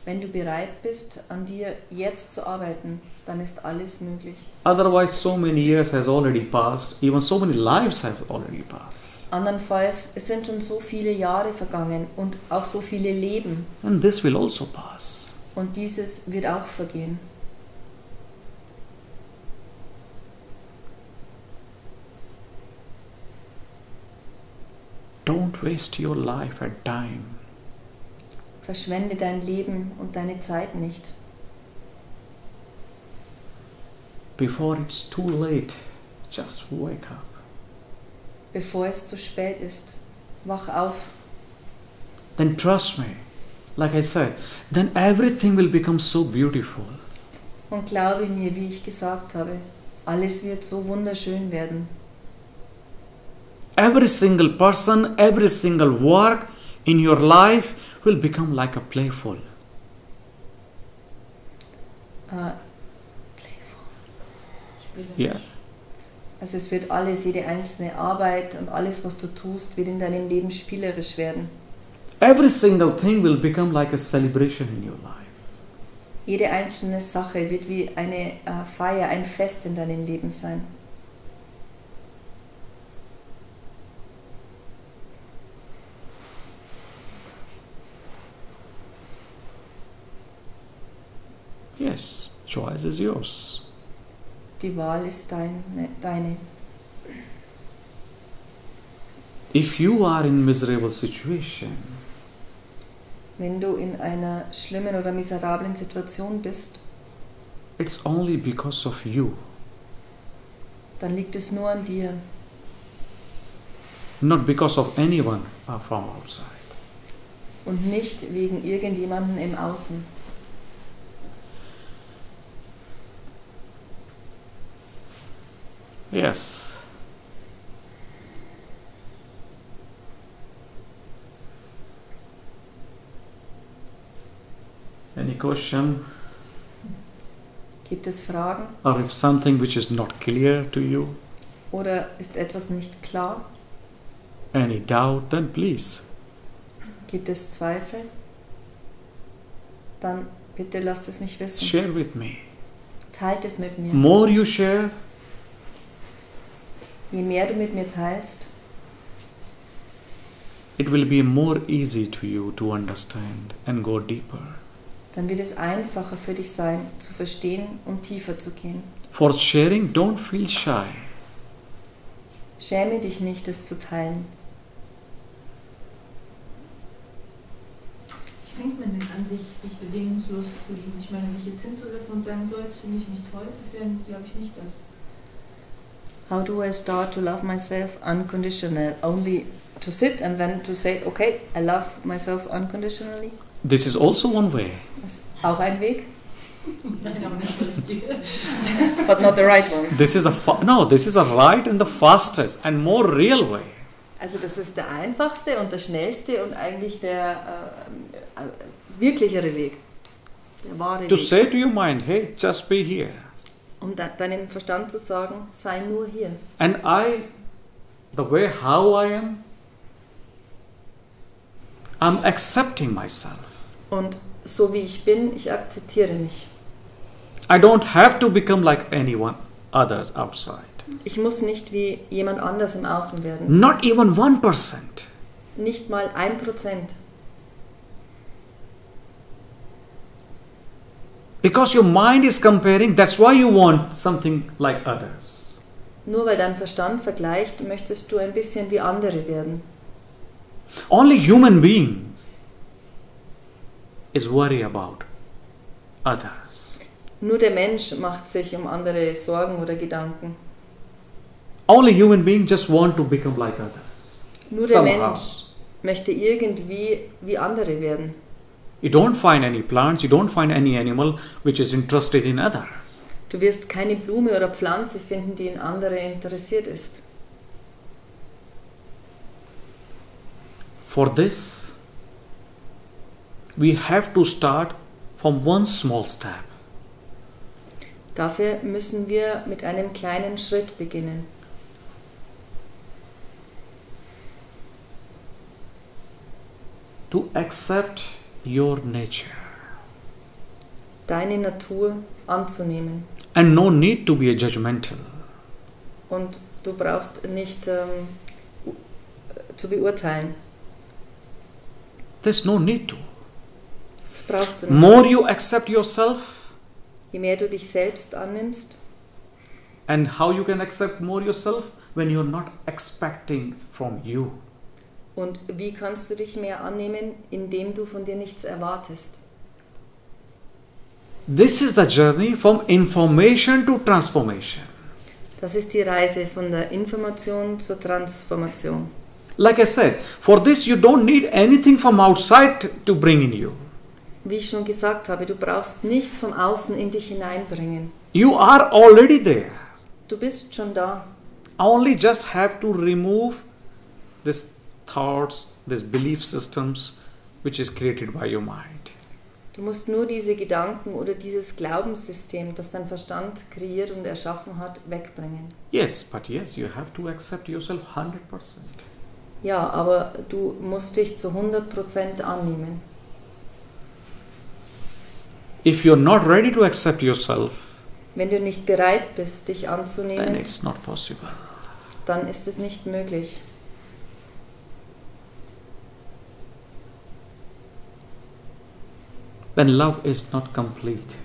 Wenn du bereit bist, an dir jetzt zu arbeiten, dann ist alles möglich. Otherwise, so many years has already passed, even so many lives have already passed. Andernfalls, es sind schon so viele Jahre vergangen und auch so viele Leben. And this will also pass. Und dieses wird auch vergehen. Don't waste your life and time. Verschwende dein Leben und deine Zeit nicht. Before it's too late, just wake up. Bevor es zu spät ist, wach auf. Then trust me, like I said, then everything will become so beautiful. Und glaube mir, wie ich gesagt habe, alles wird so wunderschön werden. Every single person, every single work in your life will become like a playful. Yeah. Also es wird alles, jede einzelne Arbeit und alles, was du tust, wird in deinem Leben spielerisch werden. Every single thing will become like a celebration in your life. Jede einzelne Sache wird wie eine Feier, ein Fest in deinem Leben sein. Yes, choice is yours. Die Wahl ist deine. If you are in miserable situation, Wenn du in einer schlimmen oder miserablen Situation bist, it's only because of you, dann liegt es nur an dir not because of anyone from outside. und nicht wegen irgendjemandem im Außen. Yes. Any question? Gibt es Fragen Or if something which is not clear to you, oder ist etwas nicht klar? any doubt, then please Gibt es Zweifel? Dann bitte lasst es mich wissen. share with me. Teilt es mit mir. More you share, Je mehr du mit mir teilst, it will be more easy to you to understand and go deeper. dann wird es einfacher für dich sein, zu verstehen und tiefer zu gehen. For sharing, don't feel shy. Schäme dich nicht, es zu teilen. Was fängt man denn an, sich bedingungslos zu lieben? Ich meine, sich jetzt hinzusetzen und sagen, so, jetzt finde ich mich toll, ist ja, glaube ich, nicht das. How do I start to love myself unconditional? Only to sit and then to say, okay, I love myself unconditionally? This is also one way. Das ist auch ein Weg. Nein, aber nicht der richtige. But not the right one. This is this is a right and the fastest and more real way. Also das ist der einfachste und der schnellste und eigentlich der wirklichere Weg. Der wahre To Weg. say to your mind, hey, just be here. Um deinem Verstand zu sagen, sei nur hier. And the way how I am, I'm accepting myself. Und so wie ich bin, ich akzeptiere mich. I don't have to become like anyone others outside. Ich muss nicht wie jemand anders im Außen werden. Not even 1%. Nicht mal 1%. Because your mind is comparing, that's why you want something like others. Nur weil dein Verstand vergleicht, möchtest du ein bisschen wie andere werden. Only human beings is worry about others. Nur der Mensch macht sich um andere Sorgen oder Gedanken. Only human beings just want to become like others. Nur der Somehow. Mensch möchte irgendwie wie andere werden. You don't find any plants, you don't find any animal which is interested in others. Du wirst keine Blume oder Pflanze finden, die in andere interessiert ist. For this, we have to start from one small step. Dafür müssen wir mit einem kleinen Schritt beginnen. To accept your nature. Deine Natur anzunehmen. And no need to be a judgmental. Und du brauchst nicht zu beurteilen. There's no need to. Das brauchst du nicht. More you accept yourself, Je mehr du dich selbst annimmst, and how you can accept more yourself when you're not expecting from you. und wie kannst du dich mehr annehmen, indem du von dir nichts erwartest. This is the journey from information to transformation. Das ist die Reise von der Information zur Transformation. Like I said, for this you don't need anything from outside to bring in you. Wie ich schon gesagt habe, du brauchst nichts vom Außen in dich hineinbringen. You are already there. Du bist schon da. Only just have to remove these thoughts, these belief systems which is created by your mind. Du musst nur diese Gedanken oder dieses Glaubenssystem, das dein Verstand kreiert und erschaffen hat, wegbringen. Yes, but yes, you have to accept yourself 100%. Ja, aber du musst dich zu 100% annehmen. If you're not ready to accept yourself, Wenn du nicht bereit bist, dich then anzunehmen, it's not possible. dann ist es nicht möglich. Then love is not complete.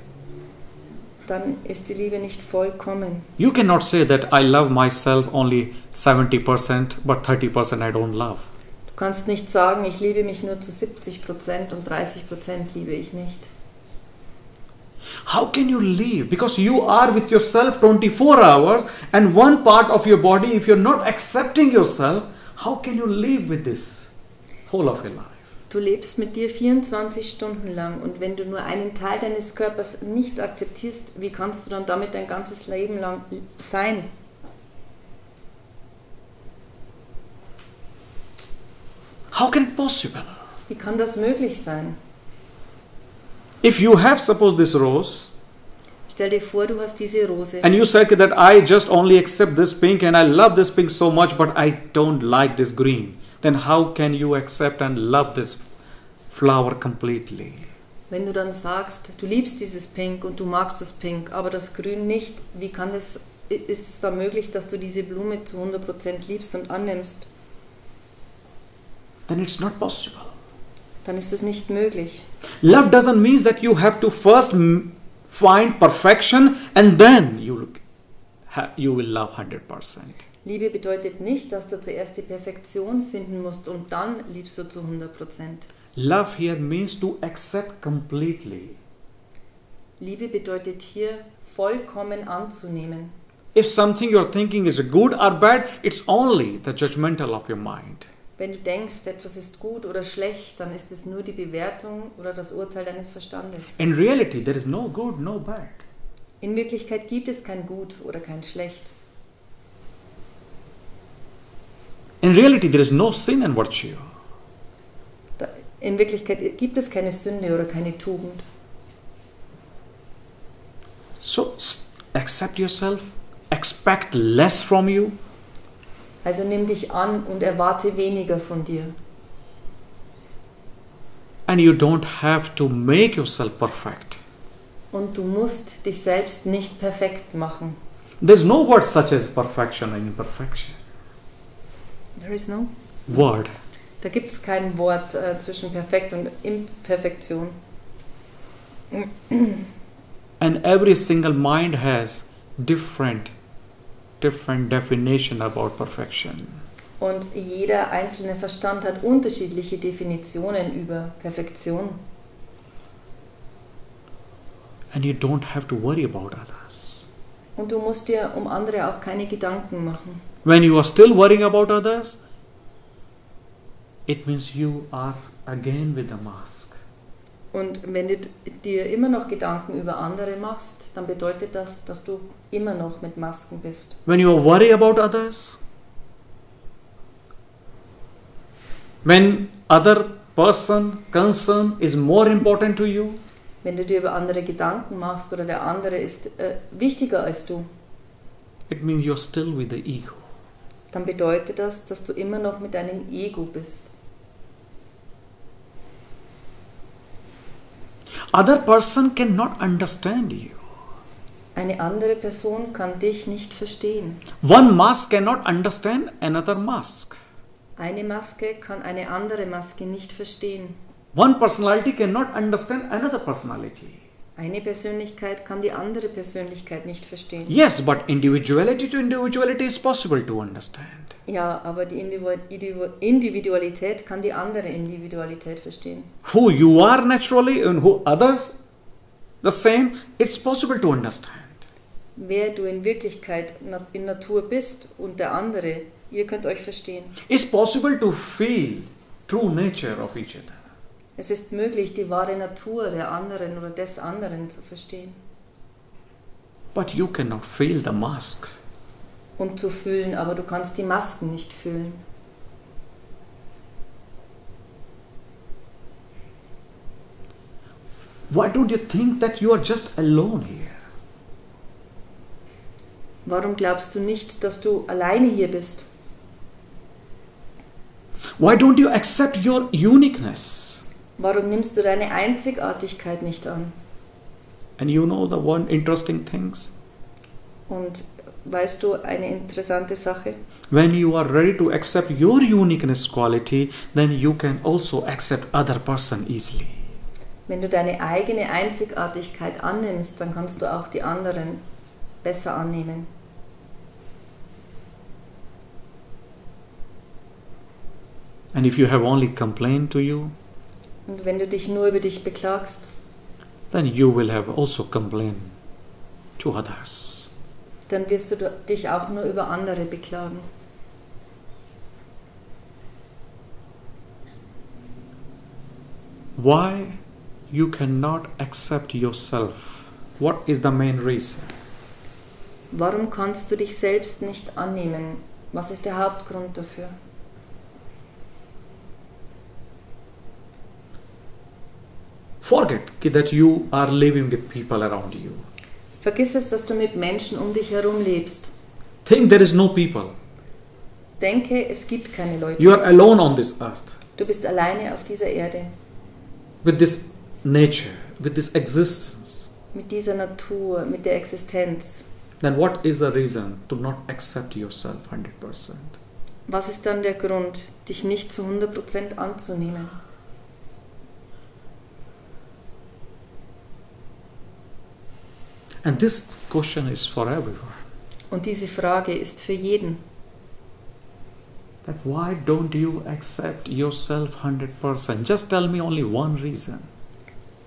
Dann ist die Liebe nicht vollkommen. You cannot say that I love myself only 70%, but 30% I don't love. Du kannst nicht sagen, ich liebe mich nur zu 70% und 30% liebe ich nicht. How can you live? Because you are with yourself 24 hours and one part of your body, if you're not accepting yourself, how can you live with this whole of your life? Du lebst mit dir 24 Stunden lang und wenn du nur einen Teil deines Körpers nicht akzeptierst, wie kannst du dann damit dein ganzes Leben lang sein? How can it possible? Wie kann das möglich sein? If you have, suppose, this rose, Stell dir vor, du hast diese Rose and you said that I just only accept this pink and I love this pink so much, but I don't like this green. Then how can you accept and love this flower completely? Wenn du dann sagst, du liebst dieses Pink und du magst das Pink, aber das Grün nicht, wie kann ist es dann möglich, dass du diese Blume zu 100% liebst und annimmst? Then it's not possible. Dann ist es nicht möglich. Love doesn't mean that you have to first find perfection and then you will love 100%. Liebe bedeutet nicht, dass du zuerst die Perfektion finden musst und dann liebst du zu 100%. Love here means to accept completely. Liebe bedeutet hier, vollkommen anzunehmen. If something you're thinking is good or bad, it's only the judgmental of your mind. Wenn du denkst, etwas ist gut oder schlecht, dann ist es nur die Bewertung oder das Urteil deines Verstandes. In reality, there is no good, no bad. In Wirklichkeit gibt es kein Gut oder kein Schlecht. In reality, there is no sin and virtue. In Wirklichkeit gibt es keine Sünde oder keine Tugend. So accept yourself, expect less from you. Also nimm dich an und erwarte weniger von dir. And you don't have to make yourself perfect. Und du musst dich selbst nicht perfekt machen. There's no word such as perfection and imperfection. There is no? Word. Da gibt es kein Wort zwischen perfekt und Imperfektion. And every single mind has different definition about perfection. Und jeder einzelne Verstand hat unterschiedliche Definitionen über Perfektion. And you don't have to worry about others. Und du musst dir um andere auch keine Gedanken machen. When you are still worrying about others, it means you are again with the mask. Und wenn du dir immer noch Gedanken über andere machst, dann bedeutet das, dass du immer noch mit Masken bist. When you are worried about others, when other person concern is more important to you, Wenn du dir über andere Gedanken machst oder der andere ist wichtiger als du, it means you are still with the ego. dann bedeutet das, dass du immer noch mit deinem Ego bist. Other person cannot understand you. Eine andere Person kann dich nicht verstehen. One mask cannot understand another mask. Eine Maske kann eine andere Maske nicht verstehen. One personality cannot understand another personality. Eine Persönlichkeit kann die andere Persönlichkeit nicht verstehen. Yes, but individuality to individuality is possible to understand. Ja, aber die Individualität kann die andere Individualität verstehen. Who you are naturally and who others the same, it's possible to understand. Wer du in Wirklichkeit in Natur bist und der andere, ihr könnt euch verstehen. It's possible to feel true nature of each other. Es ist möglich, die wahre Natur der anderen oder des anderen zu verstehen But you cannot feel the mask. und zu fühlen, aber du kannst die Masken nicht fühlen. Why don't you think that you are just alone here? Warum glaubst du nicht, dass du alleine hier bist? Why don't you accept your uniqueness? Warum nimmst du deine Einzigartigkeit nicht an? And you know the one interesting things? Und weißt du eine interessante Sache? When you are ready to accept your uniqueness quality, then you can also accept other person easily. Wenn du deine eigene Einzigartigkeit annimmst, dann kannst du auch die anderen besser annehmen. And if you have only complained to you, Und wenn du dich nur über dich beklagst, then you will have also complained to others. dann wirst du dich auch nur über andere beklagen. Why you cannot accept yourself? What is the main reason? Warum kannst du dich selbst nicht annehmen? Was ist der Hauptgrund dafür? Forget that you are living with people around you. Vergiss es, dass du mit Menschen um dich herum lebst. Think there is no people. Denke, es gibt keine Leute. You are alone on this earth Du bist alleine auf dieser Erde. with this nature, with this existence. Mit dieser Natur, mit der Existenz. Then what is the reason to not accept yourself 100%? Was ist dann der Grund, dich nicht zu 100% anzunehmen? And this question is for everyone. Und diese Frage ist für jeden. That why don't you accept yourself 100%? Just tell me only one reason.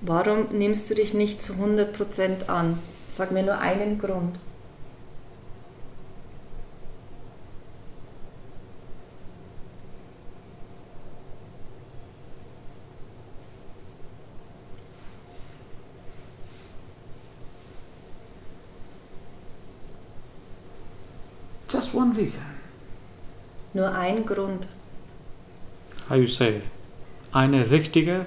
Warum nimmst du dich nicht zu 100% an? Sag mir nur einen Grund. Just one reason. Nur ein Grund. How you say? Eine richtige,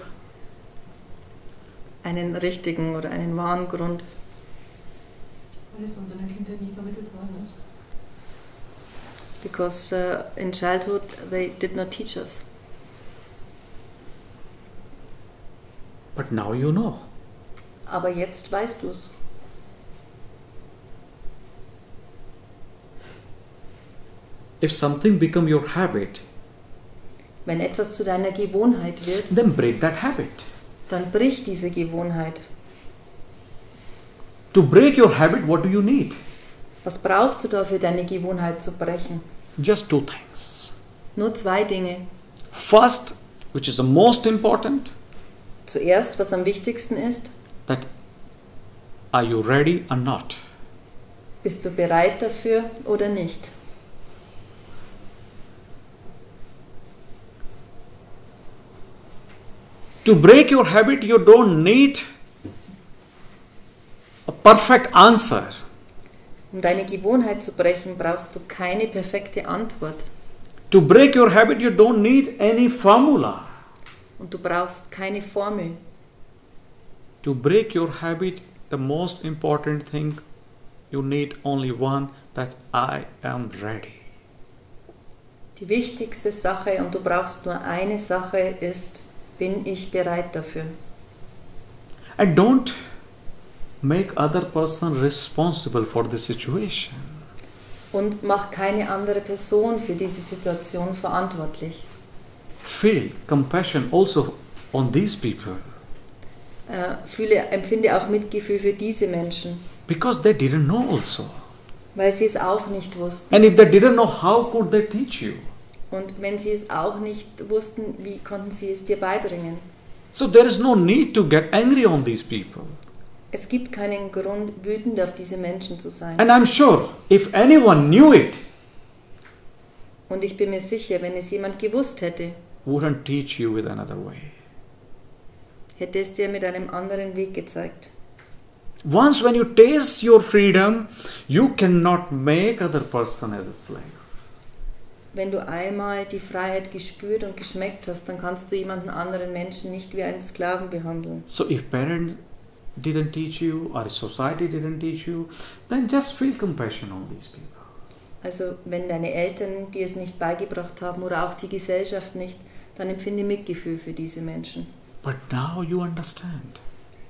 Einen richtigen oder einen wahren Grund. Weil es unseren Kindern nie vermittelt worden ist. Because in childhood they did not teach us. but now you know. Aber jetzt weißt du es. If something become your habit, Wenn etwas zu deiner Gewohnheit wird, then break that habit. dann brich diese Gewohnheit. To break your habit, what do you need? Was brauchst du dafür, deine Gewohnheit zu brechen? Just two things. Nur zwei Dinge. First, which is the most important, Zuerst, was am wichtigsten ist, that are you ready or not? bist du bereit dafür oder nicht? To break your habit, you don't need a perfect answer. Um deine Gewohnheit zu brechen, brauchst du keine perfekte Antwort. To break your habit, you don't need any formula. Und du brauchst keine Formel. To break your habit, the most important thing, you need only one, that I am ready. Die wichtigste Sache, und du brauchst nur eine Sache, ist, bin ich bereit dafür? And don't make other person responsible for the situation. Und mach keine andere Person für diese Situation verantwortlich. Feel compassion also on these people, Empfinde auch Mitgefühl für diese Menschen, because they didn't know also. weil sie es auch nicht wussten. And if they didn't know, how could they teach you? Und wenn sie es auch nicht wussten, wie konnten sie es dir beibringen? So there is no need to get angry on these people. Es gibt keinen Grund, wütend auf diese Menschen zu sein. And I'm sure if anyone knew it, Und ich bin mir sicher, wenn es jemand gewusst hätte, wouldn't teach you with another way. hätte es dir mit einem anderen Weg gezeigt. Once when you taste your freedom, you cannot make other person as a slave. Wenn du einmal die Freiheit gespürt und geschmeckt hast, dann kannst du jemanden anderen Menschen nicht wie einen Sklaven behandeln. So if parents didn't teach you or society didn't teach you, then just feel compassion on these people. Also wenn deine Eltern dir es nicht beigebracht haben oder auch die Gesellschaft nicht, dann empfinde Mitgefühl für diese Menschen. But now you understand.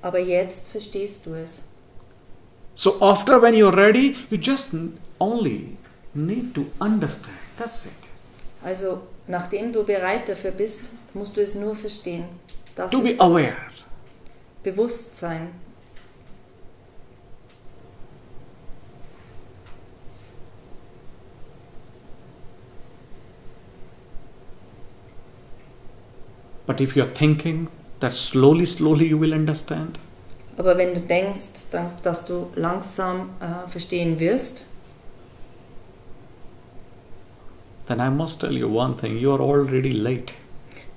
Aber jetzt verstehst du es. So after when you're ready, you just only need to understand. That's it. Also nachdem du bereit dafür bist, musst du es nur verstehen. Das To be ist das aware. Bewusstsein. But if you're thinking that slowly you will understand, Aber wenn du denkst, dass du langsam verstehen wirst, then I must tell you one thing, you are already late.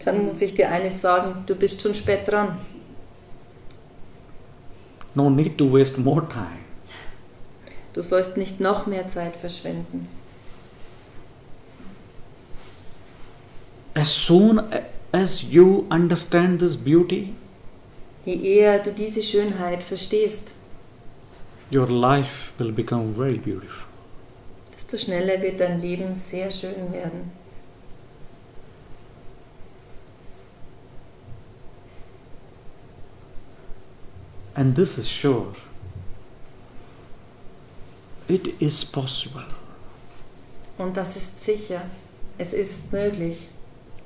dann muss ich dir eines sagen, du bist schon spät dran. No need to waste more time. Du sollst nicht noch mehr Zeit verschwenden. As soon as you understand this beauty, Je eher du diese Schönheit verstehst, your life will become very beautiful. desto schneller wird dein Leben sehr schön werden. And this is sure. It is possible. Und das ist sicher. Es ist möglich.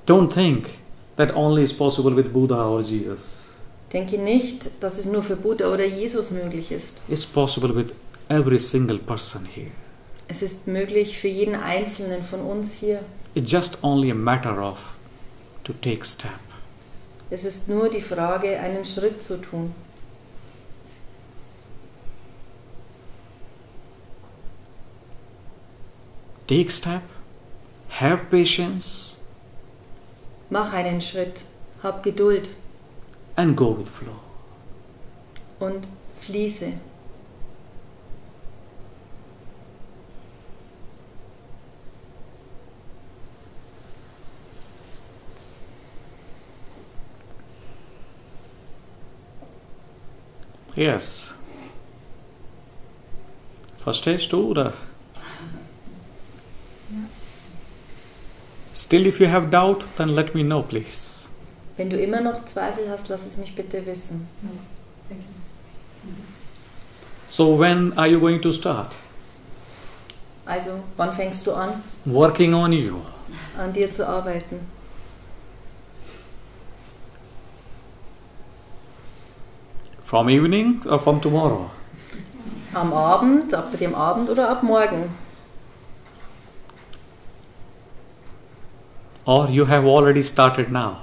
Don't think that only is possible with Buddha or Jesus. Denke nicht, dass es nur für Buddha oder Jesus möglich ist. It's possible with every single person here. Es ist möglich für jeden Einzelnen von uns hier. It's just only a matter of to take step. Es ist nur die Frage, einen Schritt zu tun. Take step, have patience, Mach einen Schritt, hab Geduld and go with flow. und fließe. Yes. Verstehst du, oder? Still, if you have doubt, then let me know, please. Wenn du immer noch Zweifel hast, lass es mich bitte wissen. No, thank you. So when are you going to start? Also, wann fängst du an, Working on you. an dir zu arbeiten? From evening or from tomorrow? Am Abend, ab dem Abend oder ab morgen? Or you have already started now?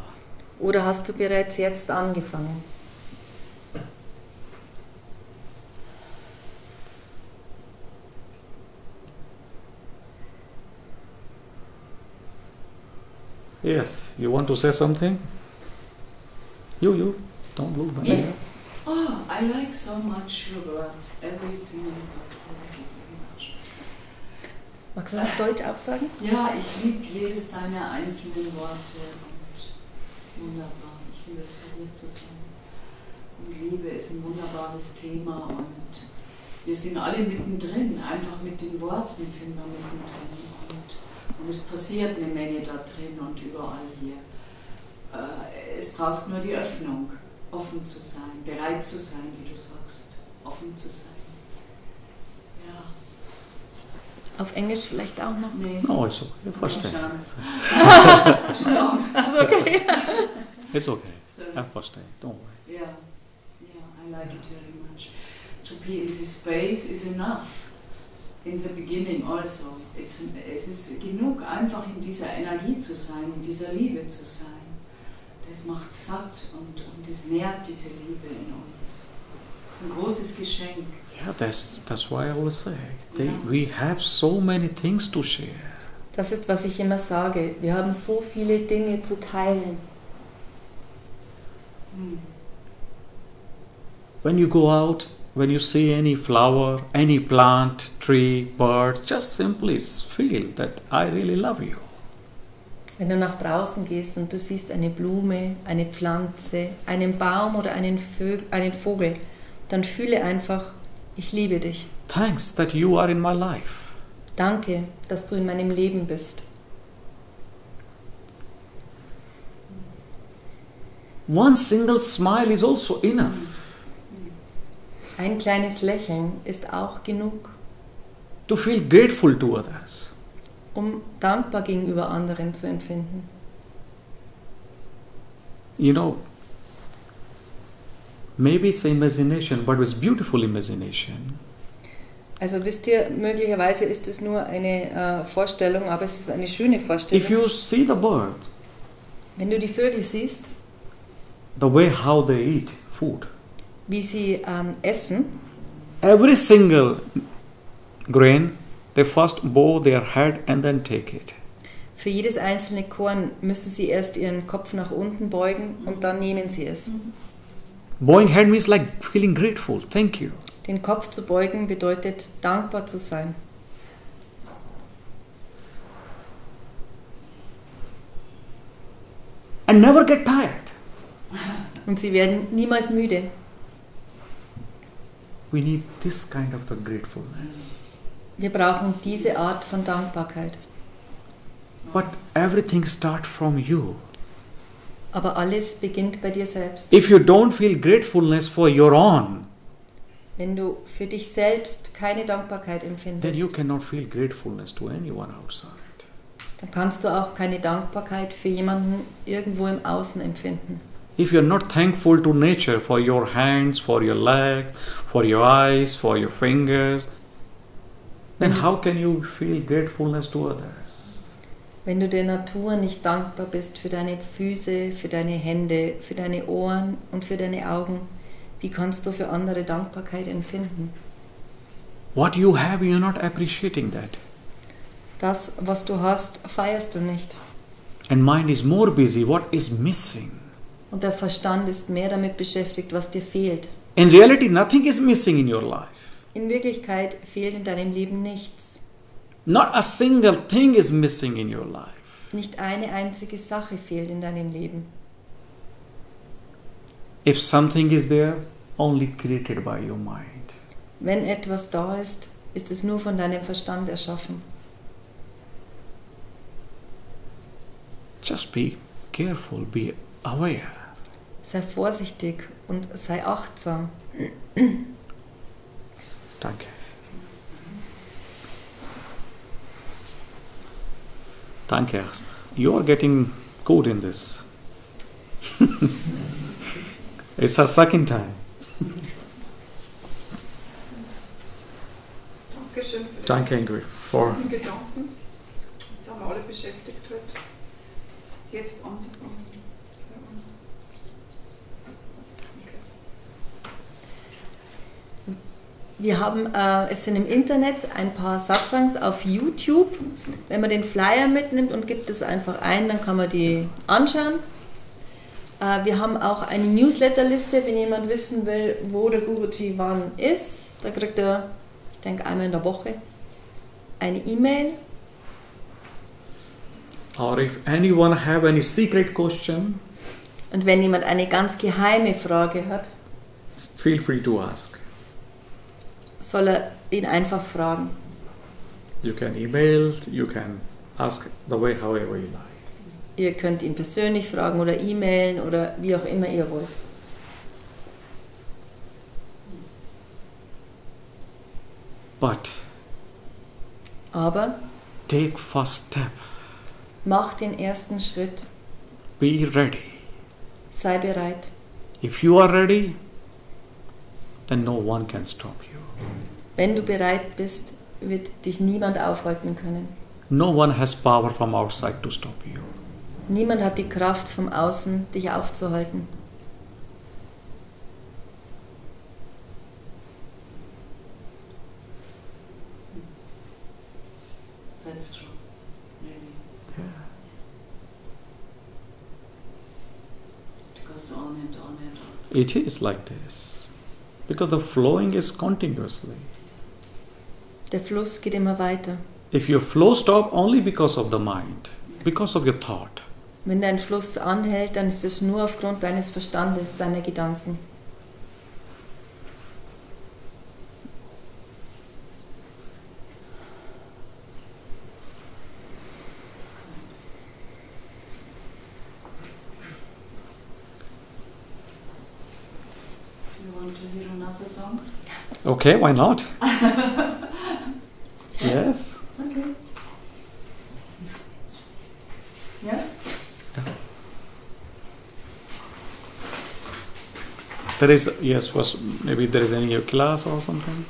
Oder hast du bereits jetzt angefangen? Yes, you want to say something? You, don't move. man. Yeah. Oh, I like so much your words, every single word. I like it very much. Magst du auf Deutsch auch sagen? Ja, ich liebe jedes deiner einzelnen Worte und wunderbar. Ich liebe es, so hier zu sein. Und Liebe ist ein wunderbares Thema und wir sind alle mittendrin, einfach mit den Worten sind wir mittendrin. Und es passiert eine Menge da drin und überall hier. Es braucht nur die Öffnung, offen zu sein, bereit zu sein, wie du sagst, offen zu sein. Ja. Auf Englisch vielleicht auch noch? Nee. No, it's okay. I understand. Too long. Also okay. It's okay. Sorry. I understand. Don't worry. Yeah, I like it very much. To be in this space is enough. In the beginning also. Es ist genug, einfach in dieser Energie zu sein, in dieser Liebe zu sein. Das macht satt und es nährt diese Liebe in uns. Es ist ein großes Geschenk. Yeah, that's why I always say Yeah. we have so many things to share. Das ist, was ich immer sage. Wir haben so viele Dinge zu teilen. When you go out, when you see any flower, any plant, tree, bird, just simply feel that I really love you. Wenn du nach draußen gehst und du siehst eine Blume, eine Pflanze, einen Baum oder einen Vogel, dann fühle einfach, ich liebe dich. Thanks that you are in my life. Danke, dass du in meinem Leben bist. One single smile is also enough. Ein kleines Lächeln ist auch genug, To feel grateful to others. um dankbar gegenüber anderen zu empfinden. You know, maybe it's imagination, but it's beautiful imagination. Also wisst ihr, möglicherweise ist es nur eine Vorstellung, aber es ist eine schöne Vorstellung. If you see the bird, Wenn du die Vögel siehst, the way how they eat food, wie sie essen, every single grain, they first bow their head and then take it. für jedes einzelne Korn müssen sie erst ihren Kopf nach unten beugen und dann nehmen sie es. Bowing head means like feeling grateful. Thank you. Den Kopf zu beugen bedeutet, dankbar zu sein. And never get tired. Und sie werden niemals müde. We need this kind of the gratefulness. Wir brauchen diese Art von Dankbarkeit. But everything starts from you. Aber alles beginnt bei dir selbst. If you don't feel gratefulness for your own, Wenn du für dich selbst keine Dankbarkeit then empfindest, you cannot feel gratefulness to anyone outside. dann kannst du auch keine Dankbarkeit für jemanden irgendwo im Außen empfinden. If you're not thankful to nature for your hands, for your legs, for your eyes, for your fingers, then how can you feel gratefulness to others? Wenn du der Natur nicht dankbar bist für deine Füße, für deine Hände, für deine Ohren und für deine Augen, wie kannst du für andere Dankbarkeit empfinden? What you have, you're not appreciating that. Das, was du hast, feierst du nicht. And mind is more busy, what is missing. Und der Verstand ist mehr damit beschäftigt, was dir fehlt. In reality, nothing is missing in your life. In Wirklichkeit fehlt in deinem Leben nichts. Not a single thing is missing in your life. Nicht eine einzige Sache fehlt in deinem Leben. If something is there, only created by your mind. Wenn etwas da ist, ist es nur von deinem Verstand erschaffen. Just be careful, be aware. Sei vorsichtig und sei achtsam. Danke. Danke, Asta. You are getting good in this. It's our second time. Dankeschön für Danke, Ingrid, for die Gedanken. Jetzt haben wir alle beschäftigt heute. Jetzt anzufangen. Für uns. Okay. Wir haben, es sind im Internet ein paar Satsangs auf YouTube. Wenn man den Flyer mitnimmt und gibt es einfach ein, dann kann man die anschauen. Wir haben auch eine Newsletterliste, wenn jemand wissen will, wo der Guruji wann ist. Da kriegt er, ich denke, einmal in der Woche eine E-Mail. or if anyone have any secret question, Und wenn jemand eine ganz geheime Frage hat, feel free to ask. soll er ihn einfach fragen. You can email, you can ask the way however you like. Ihr könnt ihn persönlich fragen oder e-mailen oder wie auch immer ihr wollt. But Aber take first step. mach den ersten Schritt. Be ready. Sei bereit. If you are ready, then no one can stop you. Wenn du bereit bist, wird dich niemand aufhalten können. No one has power from outside to stop you. Niemand hat die Kraft vom Außen, dich aufzuhalten. That's true. Really. Yeah. It goes on and on and on. It is like this. Because the flowing is continuously. Der Fluss geht immer weiter. If your flow stop only because of the mind, because of your thought, Wenn dein Fluss anhält, dann ist es nur aufgrund deines Verstandes, deiner Gedanken. Do you want to hear another song? okay, why not? Yes. Okay. Yeah? There is, yes, was maybe there is any class or something.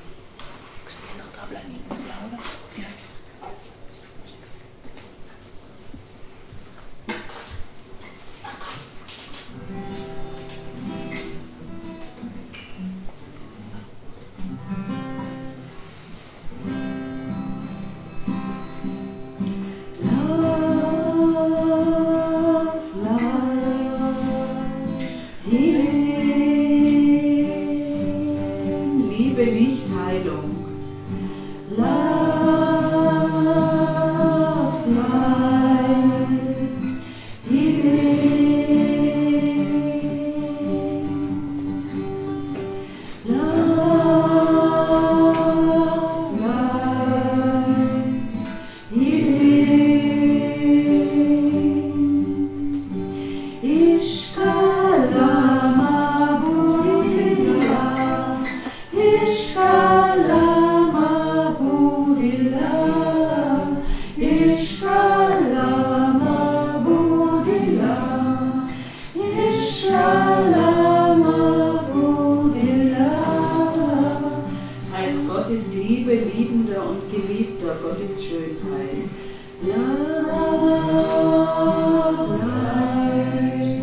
Gott ist Liebe, Liebender und Geliebter, Gott ist Schönheit. Love, light,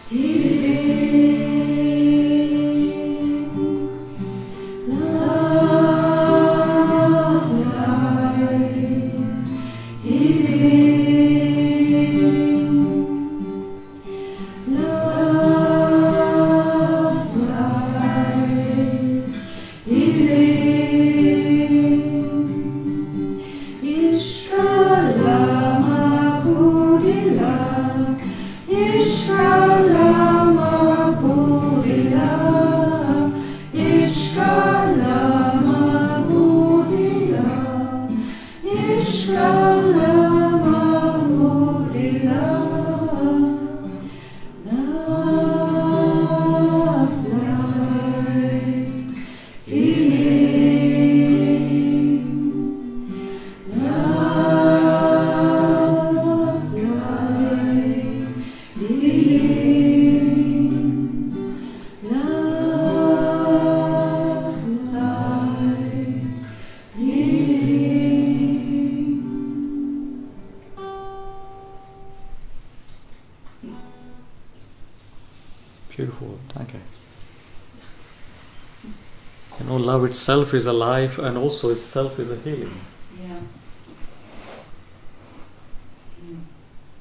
healing. Love, light, healing. Love, light, healing. Ishkalama Buddhila. Beautiful. Danke. You know, love itself is alive and also itself is a healing. Ja.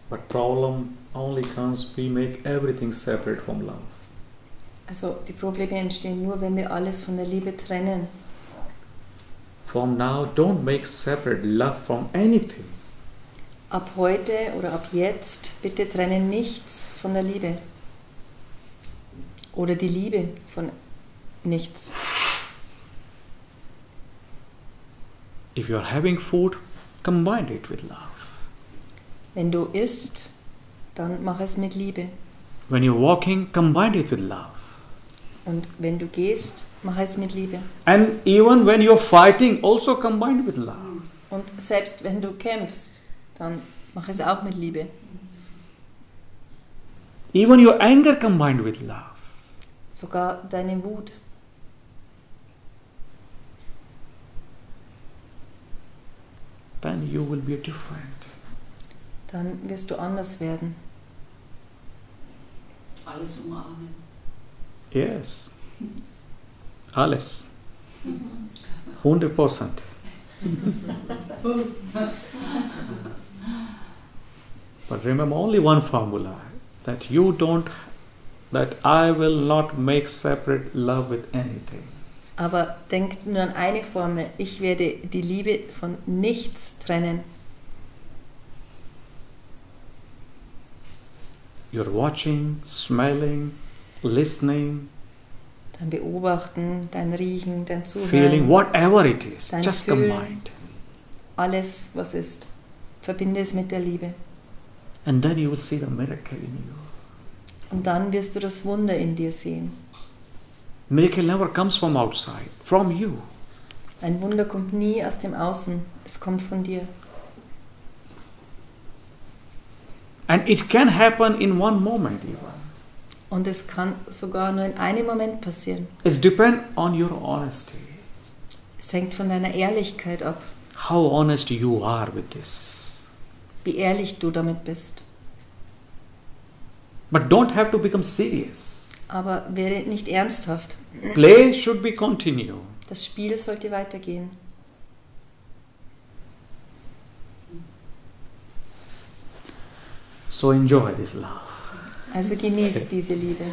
But problem only comes we make everything separate from love. Also die Probleme entstehen nur, wenn wir alles von der Liebe trennen. From now, don't make separate love from anything. Ab heute oder ab jetzt bitte trenne nichts von der Liebe. Oder die Liebe von nichts. If you are having food, combine it with love. Wenn du isst, dann mach es mit Liebe. When you're walking, combine it with love. Und wenn du gehst, mach es mit Liebe. And even when you're fighting, also combine it with love. Und selbst wenn du kämpfst, dann mach es auch mit Liebe. Even your anger combined with love. Sogar deine Wut. Then you will be different. Dann wirst du anders werden. Alles umarmen. Yes. Alles. 100%. But remember only one formula, that I will not make separate love with anything. Aber denkt nur an eine Formel. Ich werde die Liebe von nichts trennen. You're watching, smelling, listening, Dein Beobachten, dein Riechen, dein Zuhören. feeling, whatever it is, Dein just Fühlen. combine. Alles, was ist. Verbinde es mit der Liebe. And then you will see the miracle in you. Und dann wirst du das Wunder in dir sehen. Miracle never comes from outside, from you. Ein Wunder kommt nie aus dem Außen. Es kommt von dir. And it can happen in one moment even. Und es kann sogar nur in einem Moment passieren. It depends on your honesty. Es hängt von deiner Ehrlichkeit ab, How honest you are with this. wie ehrlich du damit bist. But don't have to become serious. Aber werde nicht ernsthaft. Play should be continue. Das Spiel sollte weitergehen. So enjoy this love. Also genieß diese Liebe.